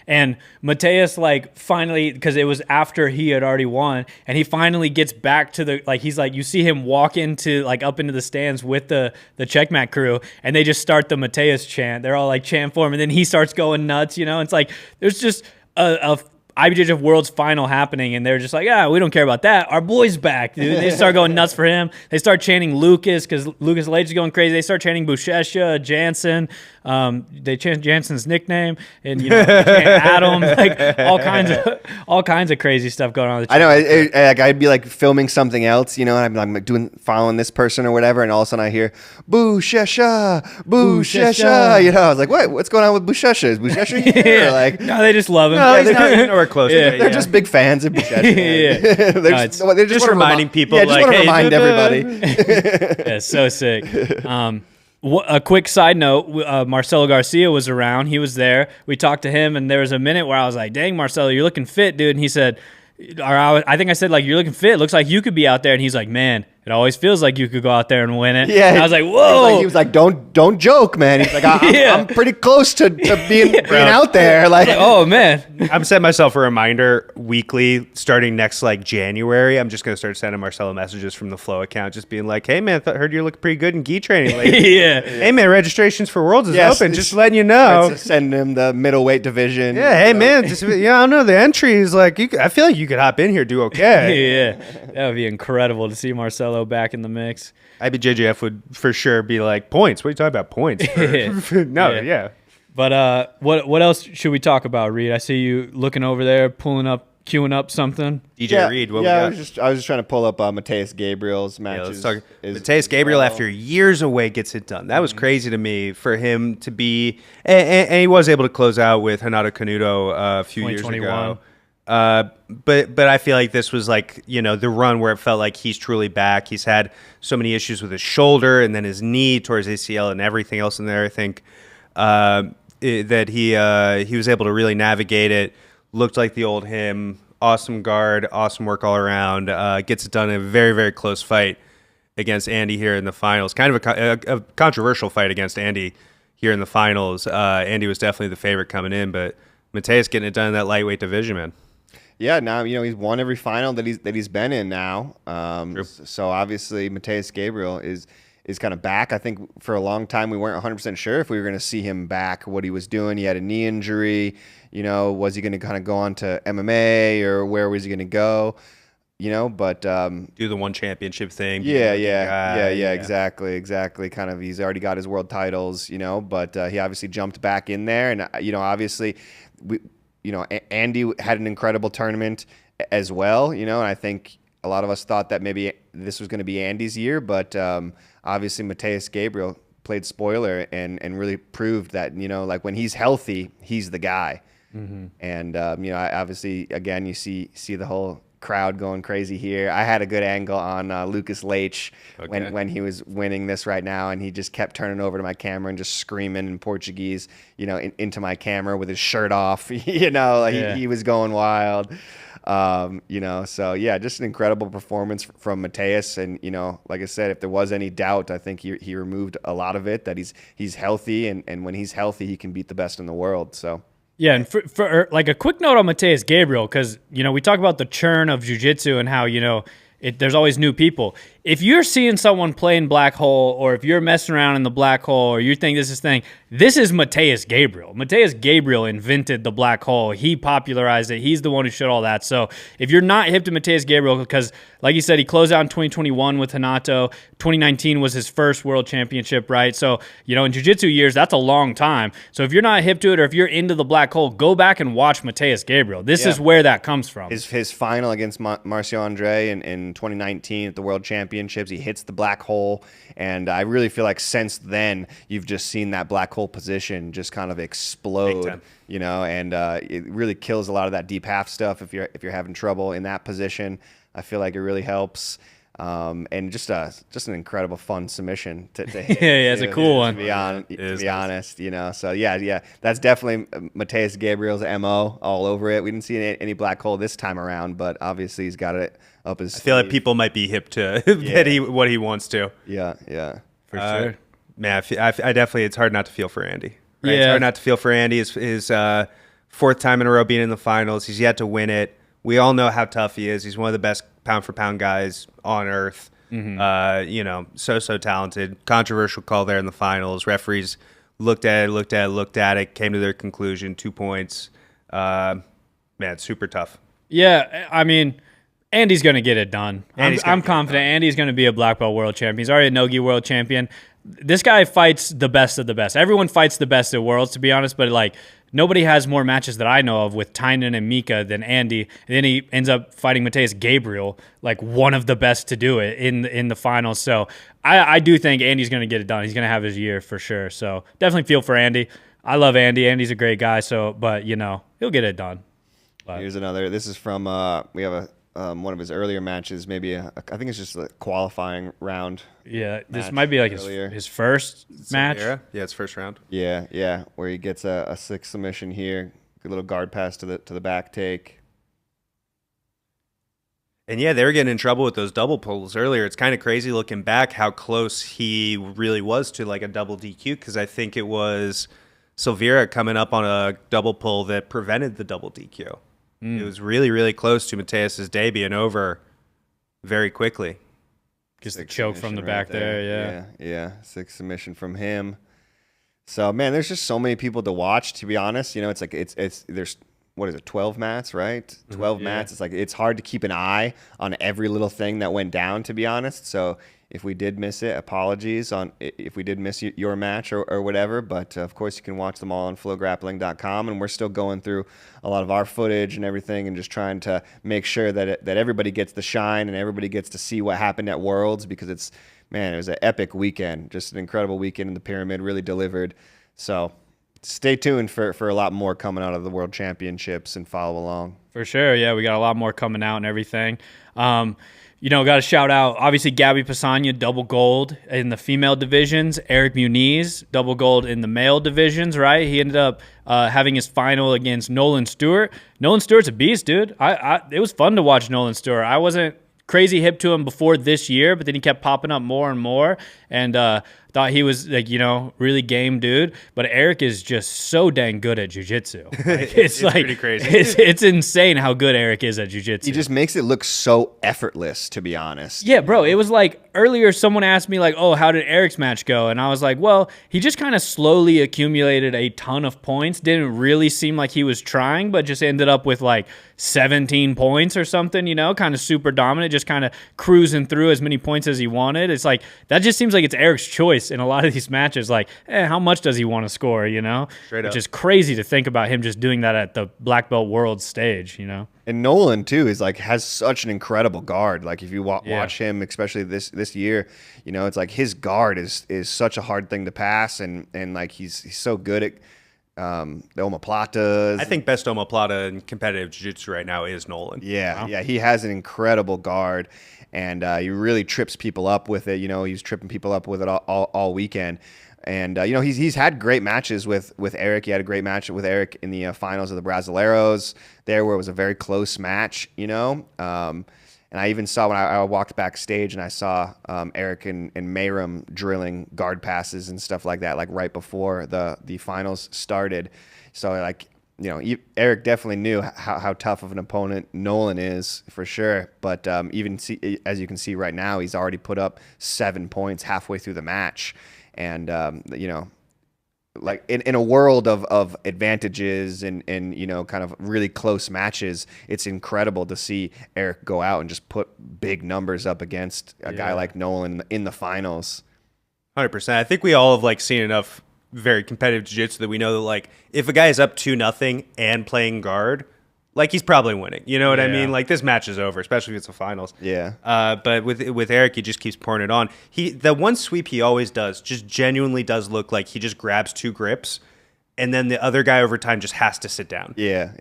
and Mateus finally, because it was after he had already won, and he finally gets back to the he's you see him walk into up into the stands with the Checkmat crew, and they just start the Mateus chant. They're all chant for him, and then he starts going nuts, it's there's just a IBJJF World's final happening, and they're just like, yeah, we don't care about that. Our boy's back, dude. They start going nuts for him. They start chanting Lucas because Lucas Leitch is going crazy. They start chanting Bushesha, Jansen. They chant Jansen's nickname, and they chant Adam, like all kinds of crazy stuff going on. I know. I'd be like filming something else, and I'm like following this person or whatever, and all of a sudden I hear Bushesha, Bushesha. I was like, what's going on with Bushesha? Is Bushesha here? Like, no, they just love him. No, he's nowhere close. They're just big fans of Bushesha. they're just reminding people. Yeah, just want to remind everybody. Yeah, so sick. A quick side note, Marcelo Garcia was around. He was there. We talked to him, and there was a minute where I was like, dang, Marcelo, you're looking fit, dude. And he said, I think I said, like, you're looking fit. Looks like you could be out there. And he's like, man, it always feels like you could go out there and win it. Yeah. And I was like, whoa. He was like, don't joke, man. He's like, I'm pretty close to being out there. Like, oh, man. I'm setting myself a reminder weekly starting next January. I'm just going to start sending Marcelo messages from the Flow account, just being like, hey, man, heard you look pretty good in gi training lately. Yeah. Hey, man, registrations for Worlds is open. Just letting you know. Send him the middleweight division. Yeah, hey, man, just, I don't know. The entry is like, I feel like you could hop in here, do okay. Yeah. That would be incredible to see Marcelo back in the mix. IBJJF would for sure be like, points? What are you talking about, points? No. But what else should we talk about, Reed? I see you looking over there, queuing up something. DJ Reed, what we I got? was just trying to pull up Mateus Gabriel's matches. Let's talk. Mateus Gabriel, after years away, gets it done. That was crazy to me for him to be, and he was able to close out with Renato Canuto a few years ago. But I feel like this was the run where it felt like he's truly back. He's had so many issues with his shoulder and then his knee towards ACL and everything else in there. I think that he was able to really navigate it. Looked like the old him. Awesome guard, awesome work all around. Gets it done in a very, very close fight against Andy here in the finals. Kind of a controversial fight against Andy here in the finals. Andy was definitely the favorite coming in, but Mateus getting it done in that lightweight division, man. Yeah, now he's won every final that he's been in now. So obviously Mateus Gabriel is kind of back. I think for a long time we weren't 100% sure if we were going to see him back, what he was doing. He had a knee injury. Was he going to kind of go on to MMA or where was he going to go? But do the one championship thing. Yeah, exactly. Kind of, he's already got his world titles, but he obviously jumped back in there, and obviously Andy had an incredible tournament as well, and I think a lot of us thought that maybe this was going to be Andy's year, but obviously Mateus Gabriel played spoiler and really proved that, when he's healthy, he's the guy. Mm-hmm. And, obviously, again, you see the whole crowd going crazy here. I had a good angle on Lucas Leitch when he was winning this right now, and he just kept turning over to my camera and just screaming in Portuguese, into my camera with his shirt off. He was going wild. So yeah, just an incredible performance from Mateus, and like I said, if there was any doubt, I think he removed a lot of it. That he's healthy, and when he's healthy, he can beat the best in the world. So. Yeah, and for like a quick note on Mateus Gabriel, because we talk about the churn of jiu-jitsu and how there's always new people. If you're seeing someone playing black hole, or if you're messing around in the black hole, or you think this is Mateus Gabriel. Mateus Gabriel invented the black hole. He popularized it. He's the one who showed all that. So if you're not hip to Mateus Gabriel, because like you said, he closed out in 2021 with Renato. 2019 was his first world championship, right? So, in jiu-jitsu years, that's a long time. So if you're not hip to it, or if you're into the black hole, go back and watch Mateus Gabriel. This is where that comes from. His final against Marcio Andre in 2019 at the World Championships, he hits the black hole, and I really feel like since then you've just seen that black hole position just kind of explode, and it really kills a lot of that deep half stuff if you're having trouble in that position. I feel like it really helps. And just an incredible fun submission to hit. Yeah, it's a cool one. To be honest, So yeah, that's definitely Mateus Gabriel's MO all over it. We didn't see any black hole this time around, but obviously he's got it up his sleeve. I feel like people might be hip to what he wants to. Yeah, for sure. Man, I definitely, it's hard not to feel for Andy. Right? Yeah. It's hard not to feel for Andy. His fourth time in a row being in the finals. He's yet to win it. We all know how tough he is. He's one of the best pound-for-pound guys on earth. Mm-hmm. So talented. Controversial call there in the finals. Referees looked at it, came to their conclusion, 2 points. Man, it's super tough. Yeah, I mean, Andy's going to get it done. Andy's gonna I'm get it confident done. Andy's going to be a black belt world champion. He's already a Nogi world champion. This guy fights the best of the best. Everyone fights the best of worlds, to be honest, but like nobody has more matches that I know of with Tynan and Mika than Andy. And then he ends up fighting Mateus Gabriel, like one of the best to do it in the finals. So I do think Andy's going to get it done. He's going to have his year for sure. So definitely feel for Andy. I love Andy. Andy's a great guy. So, but he'll get it done. But Here's another. This is from we have one of his earlier matches. Maybe I think it's just a qualifying round. yeah, this match might be like earlier. his first match. Yeah, it's first round. Yeah, where he gets a 6 submission here. Good little guard pass to the back take. And yeah, they were getting in trouble with those double pulls earlier. It's kind of crazy looking back how close he really was to like a double DQ, because I think it was Silveira coming up on a double pull that prevented the double DQ. It was really, really close to Mateus's day being over very quickly. Just the 6 choke from the submission back right there. Yeah. 6 submission from him. So man, there's just so many people to watch. To be honest, it's like it's there's what is it, 12 mats, right? 12 mats. It's like it's hard to keep an eye on every little thing that went down. To be honest, so. If we did miss it, apologies on if we did miss your match or whatever. But of course, you can watch them all on FloGrappling.com, and we're still going through a lot of our footage and everything, and just trying to make sure that everybody gets the shine and everybody gets to see what happened at Worlds, because it was an epic weekend, just an incredible weekend in the Pyramid, really delivered. So stay tuned for a lot more coming out of the World Championships and follow along. For sure. Yeah, we got a lot more coming out and everything. Got to shout out, obviously, Gabby Paganas, double gold in the female divisions. Eric Muniz, double gold in the male divisions, right? He ended up having his final against Nolan Stewart. Nolan Stewart's a beast, dude. It was fun to watch Nolan Stewart. I wasn't crazy hip to him before this year, but then he kept popping up more and more, and thought he was really game dude. But Eric is just so dang good at jiu-jitsu. It's like pretty crazy. It's insane how good Eric is at jiu-jitsu. He just makes it look so effortless, to be honest. Yeah, bro. It was like earlier someone asked me like, oh, how did Eric's match go? And I was like, well, he just kind of slowly accumulated a ton of points. Didn't really seem like he was trying, but just ended up with like 17 points or something, kind of super dominant, just kind of cruising through as many points as he wanted. It's like, that just seems like it's Eric's choice in a lot of these matches. Like, how much does he want to score, Straight up. Which is crazy to think about him just doing that at the Black Belt World stage, And Nolan too is like has such an incredible guard. Like if you watch him, especially this year, it's like his guard is such a hard thing to pass, and like he's so good at the omoplatas. I think best omoplata in competitive jiu-jitsu right now is Nolan. Yeah, he has an incredible guard, and he really trips people up with it. He's tripping people up with it all weekend. And he's had great matches with Eric. He had a great match with Eric in the finals of the Brasileiros there, where it was a very close match. And I even saw when I walked backstage and I saw Eric and Mayram drilling guard passes and stuff like that, like right before the finals started. So Eric definitely knew how tough of an opponent Nolan is for sure. But as you can see right now, he's already put up 7 points halfway through the match. And, like in a world of advantages and kind of really close matches, it's incredible to see Eric go out and just put big numbers up against a guy like Nolan in the finals. 100%. I think we all have seen enough very competitive jiu-jitsu that we know that if a guy is up 2-0 and playing guard, he's probably winning. You know what I mean? This match is over, especially if it's the finals. Yeah. But with Eric, he just keeps pouring it on. The one sweep he always does just genuinely does look like he just grabs 2 grips, and then the other guy over time just has to sit down. Yeah.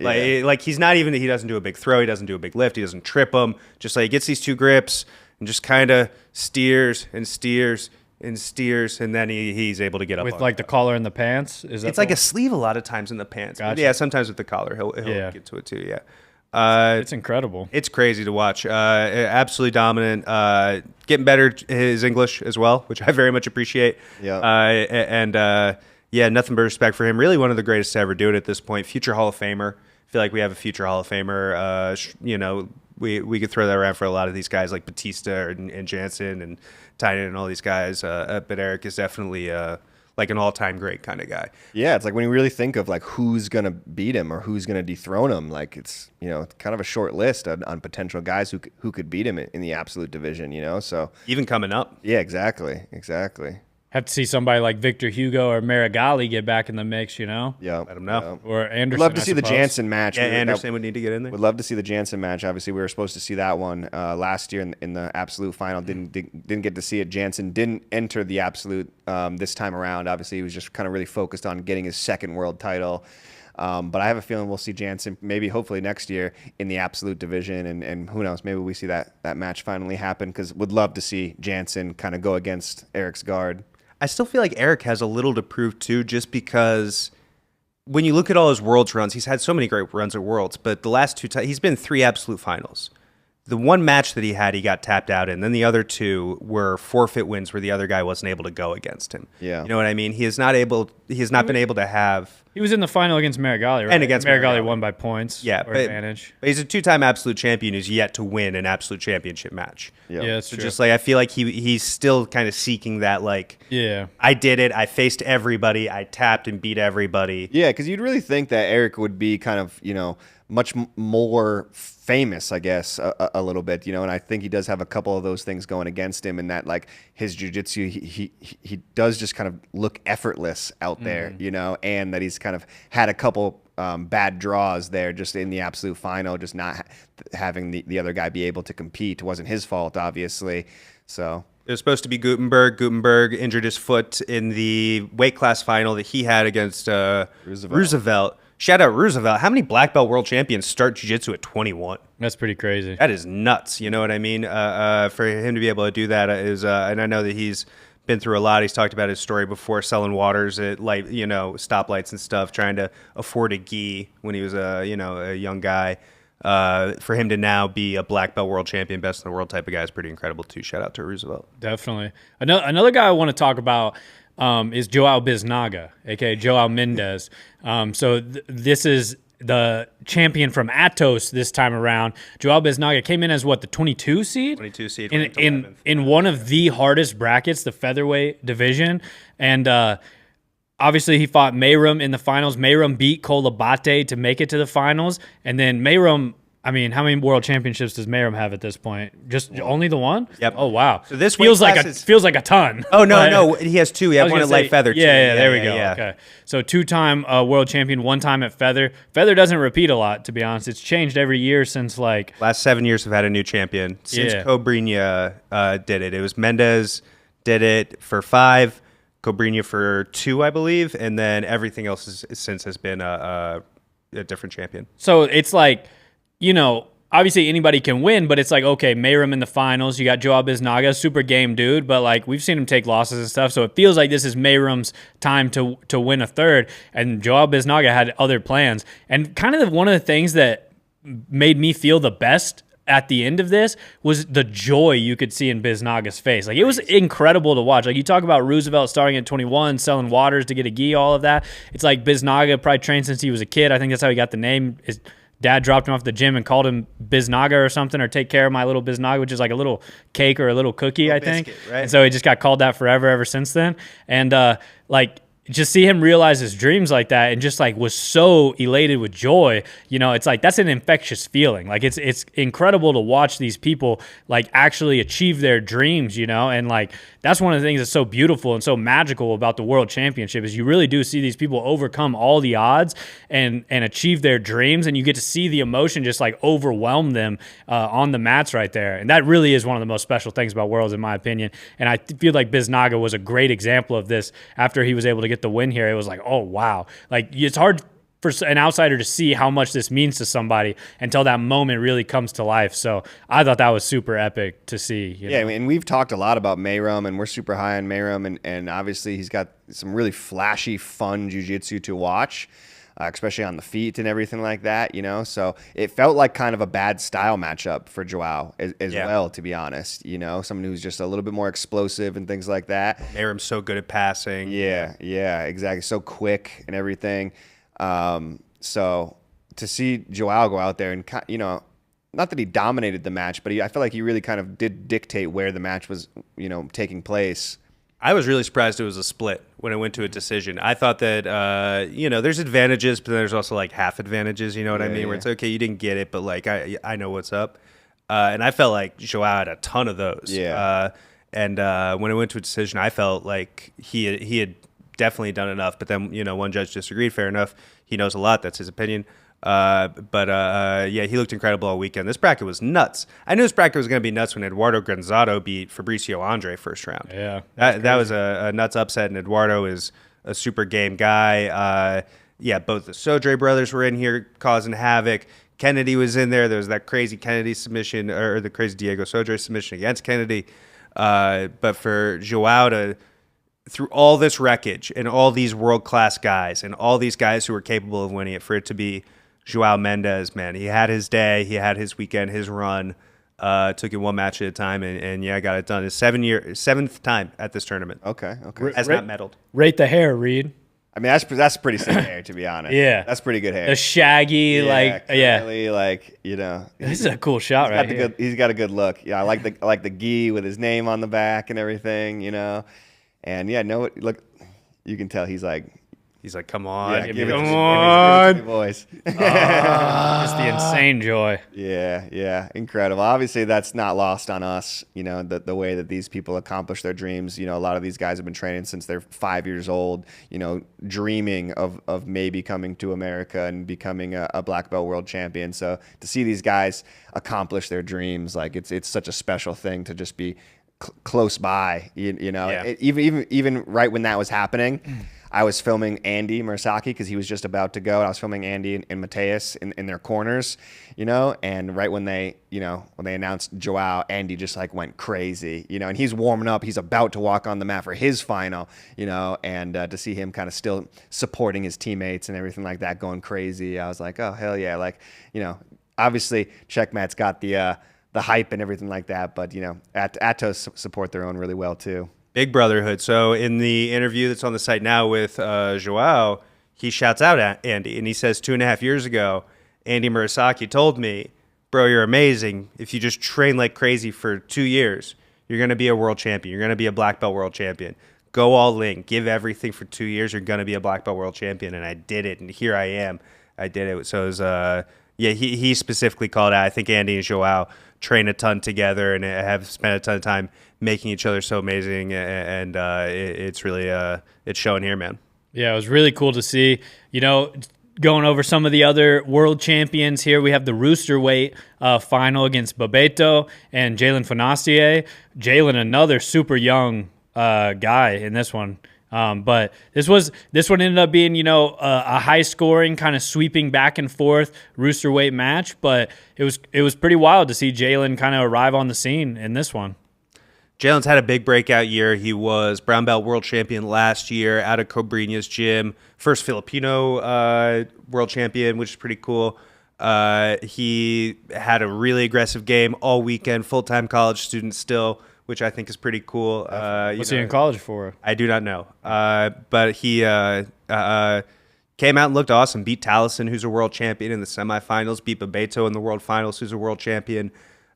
He's not even, he doesn't do a big throw, he doesn't do a big lift, he doesn't trip him. Just he gets these 2 grips and just kind of steers and steers and steers, and then he's able to get up With on the collar and the pants. Is that it's like a sleeve a lot of times in the pants. Gotcha. But yeah, sometimes with the collar he'll get to it too. Yeah. It's incredible. It's crazy to watch. Absolutely dominant. Getting better his English as well, which I very much appreciate. Yeah. Nothing but respect for him. Really one of the greatest to ever do it at this point. Future Hall of Famer. I feel like we have a future Hall of Famer. We could throw that around for a lot of these guys like Batista and Jansen and Tynan and all these guys. But Eric is definitely like an all-time great kind of guy. Yeah, it's like when you really think of like who's gonna beat him or who's gonna dethrone him, like it's kind of a short list on potential guys who could beat him in the absolute division. So Even coming up. yeah, exactly. Have to see somebody like Victor Hugo or Marigali get back in the mix, Yeah, Let him know. or Anderson. Would love to I see the suppose. Jansen match. Yeah, Anderson would need to get in there. Would love to see the Jansen match. Obviously, we were supposed to see that one last year in the absolute final. Didn't get to see it. Jansen didn't enter the absolute this time around. Obviously, he was just kind of really focused on getting his second world title. But I have a feeling we'll see Jansen maybe hopefully next year in the absolute division, and who knows, maybe we see that match finally happen, because would love to see Jansen kind of go against Eric's guard. I still feel like Eric has a little to prove too, just because when you look at all his Worlds runs, he's had so many great runs at Worlds, but the last two times he's been 3 absolute finals. The one match that he had, he got tapped out in. Then the other 2 were forfeit wins where the other guy wasn't able to go against him. Yeah. You know what I mean? He has not been able to have. He was in the final against Marigali, right? And against Marigali Marigali. won by points. Yeah, or but advantage. he's a 2-time absolute champion who's yet to win an absolute championship match. Yeah. Yeah, that's So true. just like I feel like he's still kind of seeking that, like, Yeah. I did it. I faced everybody. I tapped and beat everybody. Yeah, because you'd really think that Eric would be kind of, much more famous, I guess, a little bit, and I think he does have a couple of those things going against him, in that, like, his jiu-jitsu, he does just kind of look effortless out there, and that he's kind of had a couple bad draws there just in the absolute final, just not having the other guy be able to compete. It wasn't his fault, obviously, so... It was supposed to be Gutenberg. Gutenberg injured his foot in the weight class final that he had against Roosevelt. Shout out Roosevelt. How many black belt world champions start jiu-jitsu at 21? That's pretty crazy. That is nuts. You know what I mean? For him to be able to do that is, and I know that he's been through a lot. He's talked about his story before, selling waters at stoplights and stuff, trying to afford a gi when he was a young guy. For him to now be a black belt world champion, best in the world type of guy is pretty incredible too. Shout out to Roosevelt. Definitely. Another guy I want to talk about is Joah Bis Naga, aka Joah Mendes. This is the champion from Atos this time around. Joah Bis Naga came in as the 22 seed? 22 seed. In one of the hardest brackets, the featherweight division. And obviously he fought Mayrum in the finals. Mayrum beat Kolabate to make it to the finals. And then Mayrum, how many world championships does Mayrum have at this point? Just only the one? Yep. Oh, wow. So this feels weight like class feels like a ton. Oh, no, he has 2. He has one at light feather, too. Yeah, there we go. Yeah. Okay. So 2-time world champion, 1 time at feather. Feather doesn't repeat a lot, to be honest. It's changed every year since last 7 years have had a new champion. Since Cobrinha did it. It was Mendes did it for 5, Cobrinha for 2, I believe, and then everything else since has been a different champion. So it's like, obviously anybody can win, but it's like, okay, Mayrum in the finals. You got Joah Bis Naga, super game dude, but like we've seen him take losses and stuff. So it feels like this is Mayrum's time to win a third. And Joah Bis Naga had other plans. And kind of one of the things that made me feel the best at the end of this was the joy you could see in Bis Naga's face. Like, it was incredible to watch. Like, you talk about Roosevelt starting at 21, selling waters to get a gi, all of that. It's like Bis Naga probably trained since he was a kid. I think that's how he got the name. His dad dropped him off the gym and called him Bis Naga or something, or take care of my little Bis Naga, which is like a little cake or a little cookie, I think. Biscuit, right? And so he just got called that forever ever since then. And just see him realize his dreams like that, and just like was so elated with joy. It's like that's an infectious feeling. Like it's incredible to watch these people like actually achieve their dreams, and like that's one of the things that's so beautiful and so magical about the World Championship is you really do see these people overcome all the odds and achieve their dreams, and you get to see the emotion just like overwhelm them on the mats right there. And that really is one of the most special things about Worlds, in my opinion. And I feel like Bis Naga was a great example of this. After he was able to get the win here, it was like, oh wow, like it's hard for an outsider to see how much this means to somebody until that moment really comes to life. So I thought that was super epic to see. Yeah, and we've talked a lot about Mayrum, and we're super high on Mayrum, and obviously he's got some really flashy, fun jiu-jitsu to watch, especially on the feet and everything like that, So it felt like kind of a bad style matchup for Joao as well, to be honest. Someone who's just a little bit more explosive and things like that. Mayrum's so good at passing. Yeah, exactly. So quick and everything. So to see Joao go out there and, not that he dominated the match, but I feel like he really kind of did dictate where the match was, taking place. I was really surprised it was a split when it went to a decision. I thought that, there's advantages, but there's also like half advantages, you know what I mean? Where it's okay, you didn't get it, but like I know what's up. And I felt like Joao had a ton of those. Yeah. And when it went to a decision, I felt like he had definitely done enough. But then, one judge disagreed. Fair enough. He knows a lot. That's his opinion. He looked incredible all weekend. This bracket was nuts. I knew this bracket was going to be nuts when Eduardo Granzado beat Fabricio Andre first round. Yeah. That was a nuts upset, and Eduardo is a super game guy. Both the Sodre brothers were in here causing havoc. Kennedy was in there. There was that crazy Kennedy submission, or the crazy Diego Sodre submission against Kennedy. But for Joao to, through all this wreckage and all these world-class guys and all these guys who were capable of winning it, for it to be Joao Mendes, man, he had his day, he had his weekend, his run, took it one match at a time, and got it done. His seventh time at this tournament. Okay. Has not medaled. Rate the hair, Reed. I mean, that's pretty sick hair, to be honest. Yeah. That's pretty good hair. The shaggy, curly, This is a cool shot right here. He's got a good look. Yeah, I like the gi with his name on the back and everything, And look, you can tell he's like, come on, give come it on, to me, boys. Just the insane joy. Yeah, incredible. Obviously, that's not lost on us. The way that these people accomplish their dreams. A lot of these guys have been training since they're 5 years old. Dreaming of maybe coming to America and becoming a black belt world champion. So to see these guys accomplish their dreams, like it's such a special thing to just be close by. Even right when that was happening. I was filming Andy Murasaki because he was just about to go. I was filming Andy and Mateus in their corners, and right when they announced Joao, Andy just like went crazy, and he's warming up. He's about to walk on the mat for his final, and to see him kind of still supporting his teammates and everything like that, going crazy. I was like, oh, hell yeah. Like, obviously Checkmat's got the hype and everything like that, but, Atos support their own really well too. Big brotherhood. So in the interview that's on the site now with Joao, he shouts out at Andy, and he says 2.5 years ago, Andy Murasaki told me, bro, you're amazing. If you just train like crazy for 2 years, you're going to be a world champion. You're going to be a black belt world champion. Go all in. Give everything for 2 years. You're going to be a black belt world champion. And I did it, and here I am. I did it. So it was, he specifically called out, I think Andy and Joao train a ton together and have spent a ton of time making each other so amazing, and it's really it's showing here, man. Yeah, it was really cool to see. Going over some of the other world champions here, we have the Roosterweight final against Betto and Jaylen Fonacier. Jaylen, another super young guy in this one. But this one ended up being, a high scoring kind of sweeping back and forth Roosterweight match. But it was pretty wild to see Jaylen kind of arrive on the scene in this one. Jaylen's had a big breakout year. He was brown belt world champion last year out of Cobrinha's gym. First Filipino world champion, which is pretty cool. He had a really aggressive game all weekend, full-time college student still, which I think is pretty cool. What's he in college for? I do not know. But he came out and looked awesome. Beat Taliesin, who's a world champion, in the semifinals. Beat Betto in the world finals, who's a world champion.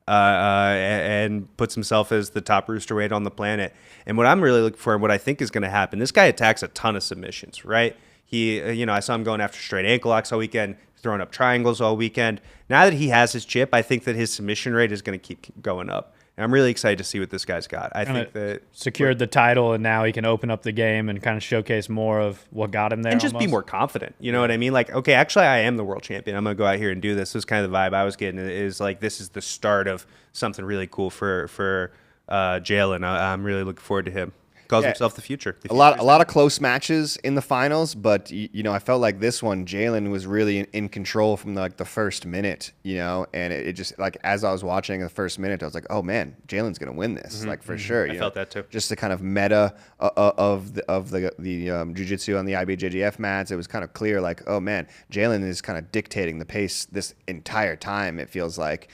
And puts himself as the top roosterweight on the planet. And what I'm really looking for and what I think is going to happen, this guy attacks a ton of submissions, right? He, I saw him going after straight ankle locks all weekend, throwing up triangles all weekend. Now that he has his chip, I think that his submission rate is going to keep going up. And I'm really excited to see what this guy's got. I think that secured the title, and now he can open up the game and kind of showcase more of what got him there. And just be more confident. You know what I mean? Like, okay, actually, I am the world champion. I'm going to go out here and do this. This is kind of the vibe I was getting. Is like, this is the start of something really cool for Jaylen. I'm really looking forward to him. Calls himself the future. A lot of close matches in the finals, but I felt like this one, Jaylen was really in control from the first minute, and it just, like, as I was watching the first minute, I was like, oh man, Jaylen's gonna win this, for sure. I felt that too. Just the kind of meta of the jiu-jitsu on the IBJJF mats, it was kind of clear, like, oh man, Jaylen is kind of dictating the pace this entire time. It feels like.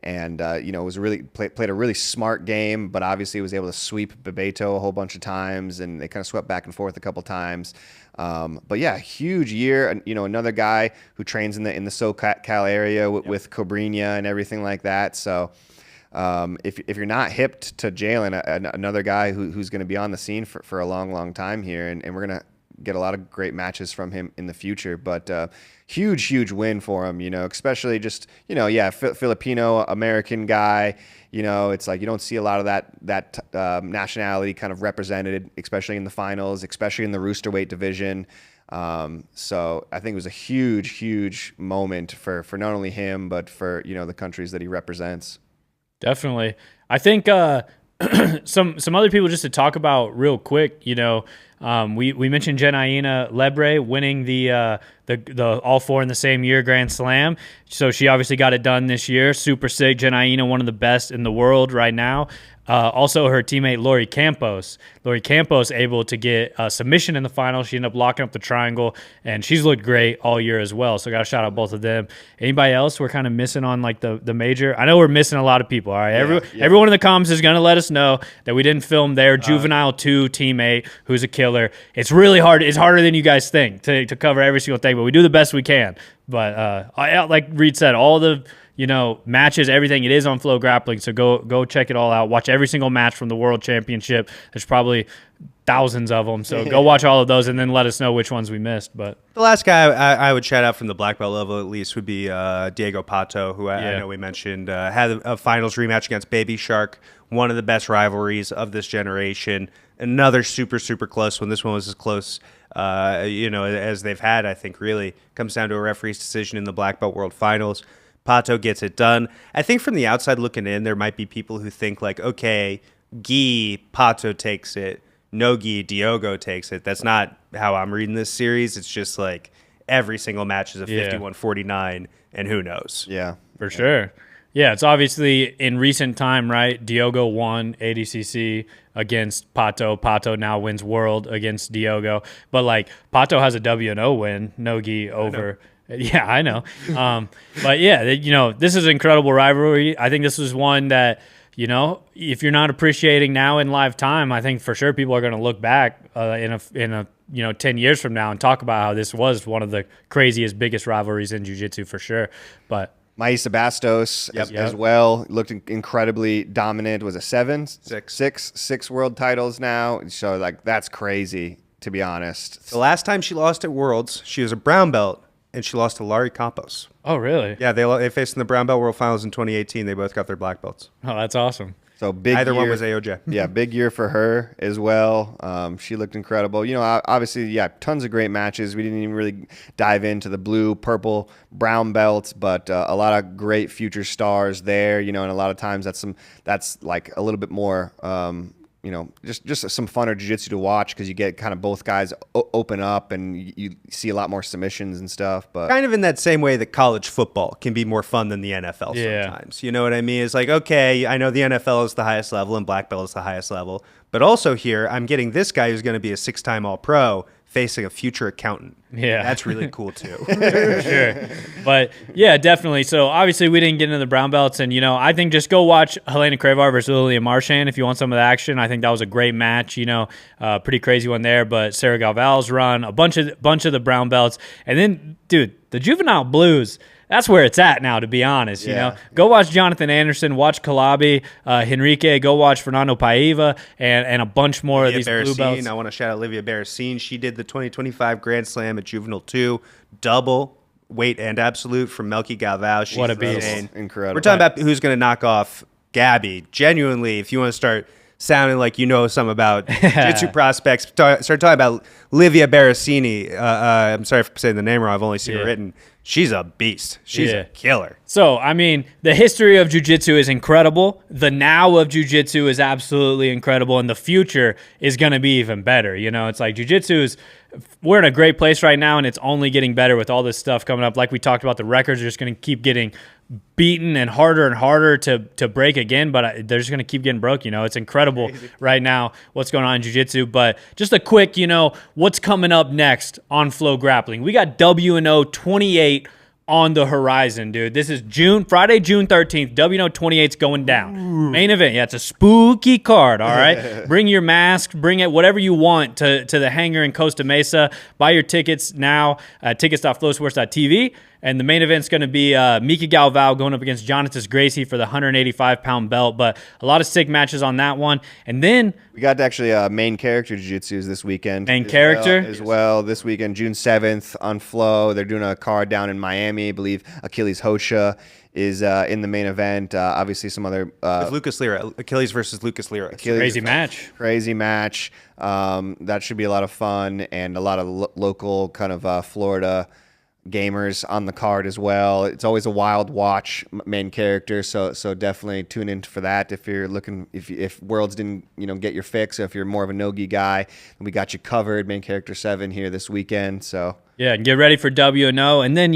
And, was really played a really smart game, but obviously was able to sweep Betto a whole bunch of times, and they kind of swept back and forth a couple times. But yeah, huge year. And, another guy who trains in the SoCal area with Cobrinha and everything like that. So, if you're not hipped to Jaylen, another guy who's going to be on the scene for a long, long time here, and we're going to get a lot of great matches from him in the future. But huge win for him, especially just, Filipino American guy. It's like you don't see a lot of that nationality kind of represented, especially in the finals, especially in the roosterweight division. So I think it was a huge moment for not only him, but for, the countries that he represents. Definitely. I think some other people just to talk about real quick, we mentioned Jenaina Lebre winning the all four in the same year Grand Slam. So she obviously got it done this year. Super sick. Jenaina, one of the best in the world right now. Also, her teammate Lori Campos able to get a submission in the final. She ended up locking up the triangle, and she's looked great all year as well. So, got to shout out both of them. Anybody else we're kind of missing on like the major? I know we're missing a lot of people. All right, everyone in the comments is going to let us know that we didn't film their Juvenile 2 teammate who's a killer. It's really hard. It's harder than you guys think to cover every single thing, but we do the best we can. But like Reed said, all the matches, everything, it is on FloGrappling, so go check it all out. Watch every single match from the World Championship. There's probably thousands of them, so go watch all of those and then let us know which ones we missed. But the last guy I would shout out from the black belt level at least would be Diego Pato, who I know we mentioned had a finals rematch against Baby Shark, one of the best rivalries of this generation. Another super close one. This one was as close as they've had, I think. Really comes down to a referee's decision in the black belt world finals. Pato gets it done. I think from the outside looking in, there might be people who think like, okay, Gi, Pato takes it. No Gi, Diogo takes it. That's not how I'm reading this series. It's just like every single match is a 51-49, and who knows? Yeah. For sure. Yeah, it's obviously in recent time, right? Diogo won ADCC against Pato. Pato now wins World against Diogo. But like Pato has a WNO win, no Gi over. Yeah, I know. But yeah, this is an incredible rivalry. I think this is one that, if you're not appreciating now in live time, I think for sure people are going to look back in a 10 years from now and talk about how this was one of the craziest, biggest rivalries in jiu-jitsu for sure. But Maisa Bastos as well looked incredibly dominant. Was it six world titles now? So like that's crazy, to be honest. The last time she lost at Worlds, she was a brown belt. And she lost to Laurie Campos. Oh, really? Yeah, they faced in the Brown Belt World Finals in 2018. They both got their black belts. Oh, that's awesome. So big. Either year, one was AOJ. Yeah, big year for her as well. She looked incredible. Obviously, tons of great matches. We didn't even really dive into the blue, purple, brown belts, but a lot of great future stars there. And a lot of times that's like a little bit more. Just some funner jiu-jitsu to watch because you get kind of both guys open up and you see a lot more submissions and stuff. But kind of in that same way that college football can be more fun than the NFL sometimes. You know what I mean? It's like, okay, I know the NFL is the highest level and black belt is the highest level, but also here I'm getting this guy who's going to be a 6-time All-Pro facing a future accountant. Yeah. That's really cool too. For sure. But yeah, definitely. So obviously we didn't get into the brown belts, and I think just go watch Helena Cravar versus Lillian Marchand if you want some of the action. I think that was a great match, pretty crazy one there, but Sarah Galval's run, a bunch of the brown belts. And then, dude, the juvenile blues, that's where it's at now, to be honest. Go watch Jonathan Anderson, watch Calabi, Henrique, go watch Fernando Paiva, and a bunch more of these blue belts. I want to shout out Olivia Barracine. She did the 2025 Grand Slam at Juvenile 2, double weight and absolute from Melky Galval. She's what a beast. Incredible. We're talking about who's going to knock off Gabby. Genuinely, if you want to start sounding like you know some about jiu-jitsu prospects, start talking about Livia Barracini. I'm sorry for saying the name wrong. I've only seen it written. She's a beast. She's a killer. So, I mean, the history of jiu-jitsu is incredible. The now of jiu-jitsu is absolutely incredible, and the future is going to be even better. It's like jiu-jitsu is – we're in a great place right now, and it's only getting better with all this stuff coming up. Like we talked about, the records are just going to keep getting beaten and harder to break again, but they're just going to keep getting broke. It's incredible right now what's going on in jiu-jitsu. But just a quick, what's coming up next on FloGrappling. We got WNO 28 on the horizon, dude. This is Friday, June 13th. WNO 28's going down. Ooh. Main event. Yeah, it's a spooky card, all right? Bring your mask. Bring it, whatever you want, to the hangar in Costa Mesa. Buy your tickets now at tickets.flowsports.tv. And the main event's going to be Mika Galvao going up against Jonatas Gracie for the 185-pound belt. But a lot of sick matches on that one. And then we got actually main character jiu-jitsu this weekend. Main character? As well this weekend, June 7th on Flow. They're doing a card down in Miami. I believe Achilles Hosha is in the main event. Obviously, some other Lucas Lira, Achilles versus Lucas Lira. Crazy match. Crazy match. That should be a lot of fun, and a lot of local kind of Florida gamers on the card as well. It's always a wild watch main character, so definitely tune in for that if you're looking. If Worlds didn't get your fix, or if you're more of a no-gi guy, we got you covered. Main character 7 here this weekend. So. Yeah, and get ready for WNO. And then,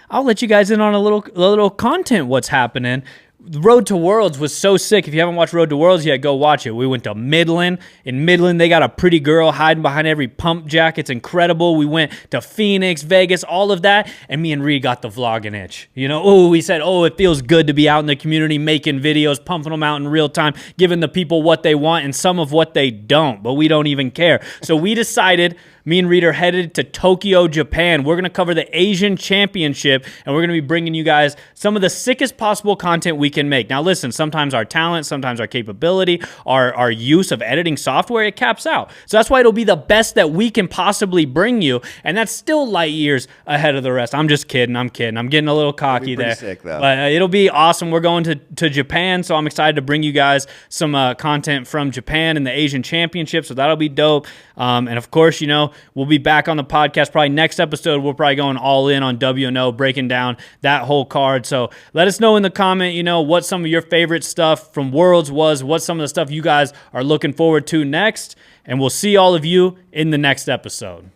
I'll let you guys in on a little content what's happening. Road to Worlds was so sick. If you haven't watched Road to Worlds yet, go watch it. We went to Midland. In Midland, they got a pretty girl hiding behind every pump jack. It's incredible. We went to Phoenix, Vegas, all of that. And me and Reed got the vlogging itch. We said, it feels good to be out in the community making videos, pumping them out in real time, giving the people what they want and some of what they don't. But we don't even care. So we decided, me and Reed are headed to Tokyo, Japan. We're going to cover the Asian Championship, and we're going to be bringing you guys some of the sickest possible content we can make. Now, listen, sometimes our talent, sometimes our capability, our use of editing software, it caps out. So that's why it'll be the best that we can possibly bring you, and that's still light years ahead of the rest. I'm just kidding. I'm getting a little cocky there. Sick, though. But it'll be awesome. We're going to Japan, so I'm excited to bring you guys some content from Japan and the Asian Championship, so that'll be dope. And of course, we'll be back on the podcast probably next episode. We're probably going all in on WNO, breaking down that whole card. So let us know in the comment, what some of your favorite stuff from Worlds was, what some of the stuff you guys are looking forward to next. And we'll see all of you in the next episode.